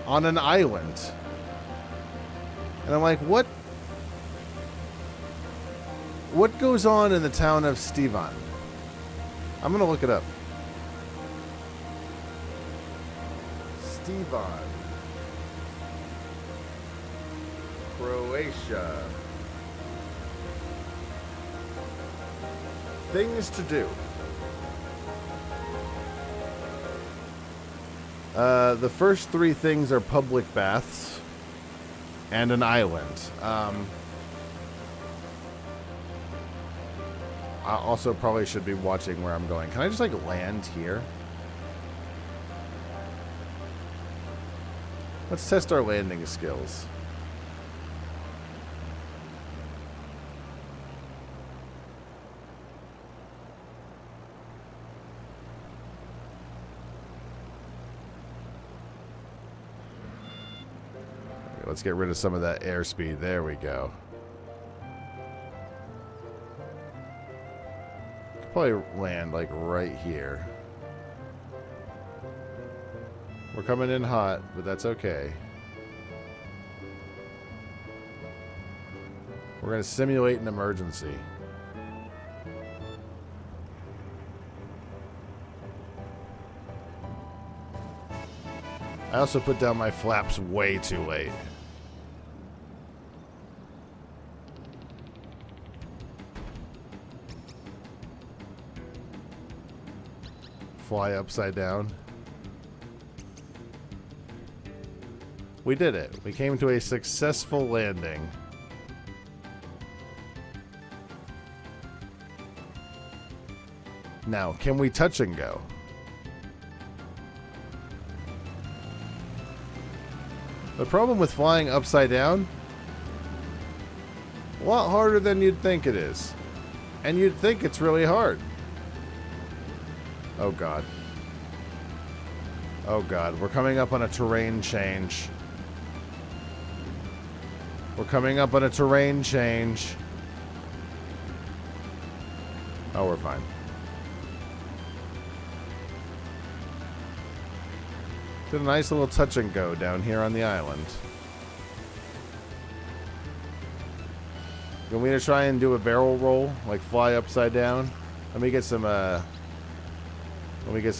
on an island. And I'm like, what goes on in the town of Stevan? I'm gonna look it up. Stevan, Croatia. Things to do. The first three things are public baths and an island. I also probably should be watching where I'm going. Can I just like land here? Let's test our landing skills. Okay, let's get rid of some of that airspeed. There we go. Probably land like right here. We're coming in hot, but that's okay. We're going to simulate an emergency. I also put down my flaps way too late. Fly upside down. We did it. We came to a successful landing. Now, can we touch and go? The problem with flying upside down, a lot harder than you'd think it is. And you'd think it's really hard. Oh God. Oh God, we're coming up on a terrain change. We're coming up on a terrain change. Oh, we're fine. Did a nice little touch and go down here on the island. You want me to try and do a barrel roll? Like fly upside down? Let me get some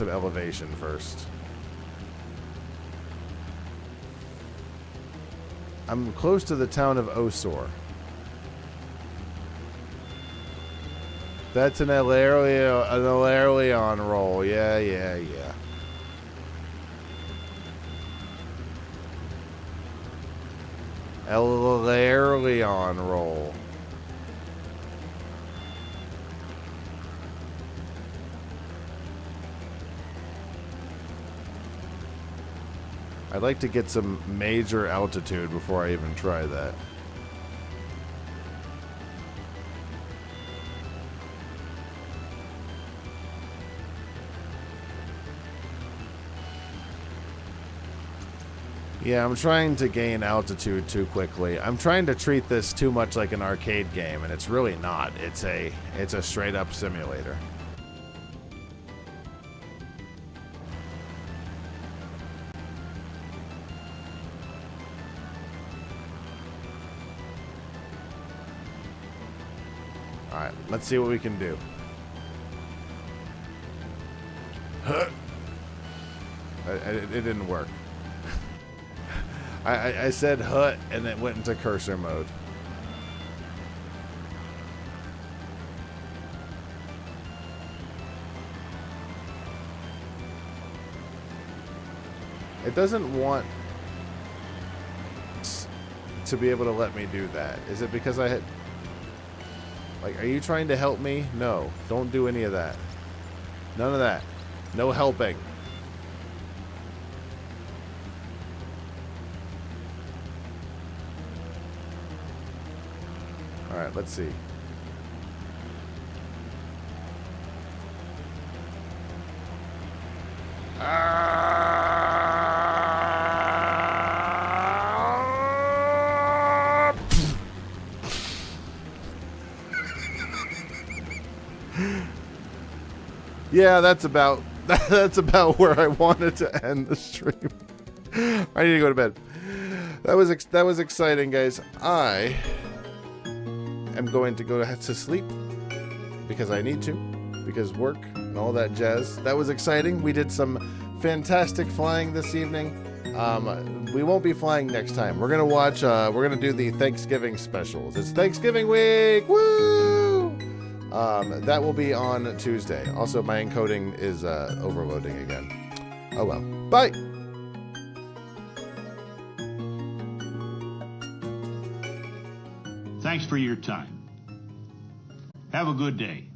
elevation first. I'm close to the town of Osor. That's an Ilarion roll. Yeah. Ilarion roll. I'd like to get some major altitude before I even try that. Yeah, I'm trying to gain altitude too quickly. I'm trying to treat this too much like an arcade game, and it's really not. It's a straight up simulator. Alright, let's see what we can do. It didn't work. I said hut and it went into cursor mode. It doesn't want to be able to let me do that. Is it because I had... Like, are you trying to help me? No, don't do any of that. None of that. No helping. All right, let's see. Yeah, that's about where I wanted to end the stream. I need to go to bed. That was exciting, guys. I am going to go to sleep because I need to, because work and all that jazz. That was exciting. We did some fantastic flying this evening. We won't be flying next time. We're gonna watch. We're gonna do the Thanksgiving specials. It's Thanksgiving week. Woo! That will be on Tuesday. Also, my encoding is overloading again. Oh well. Bye. Thanks for your time. Have a good day.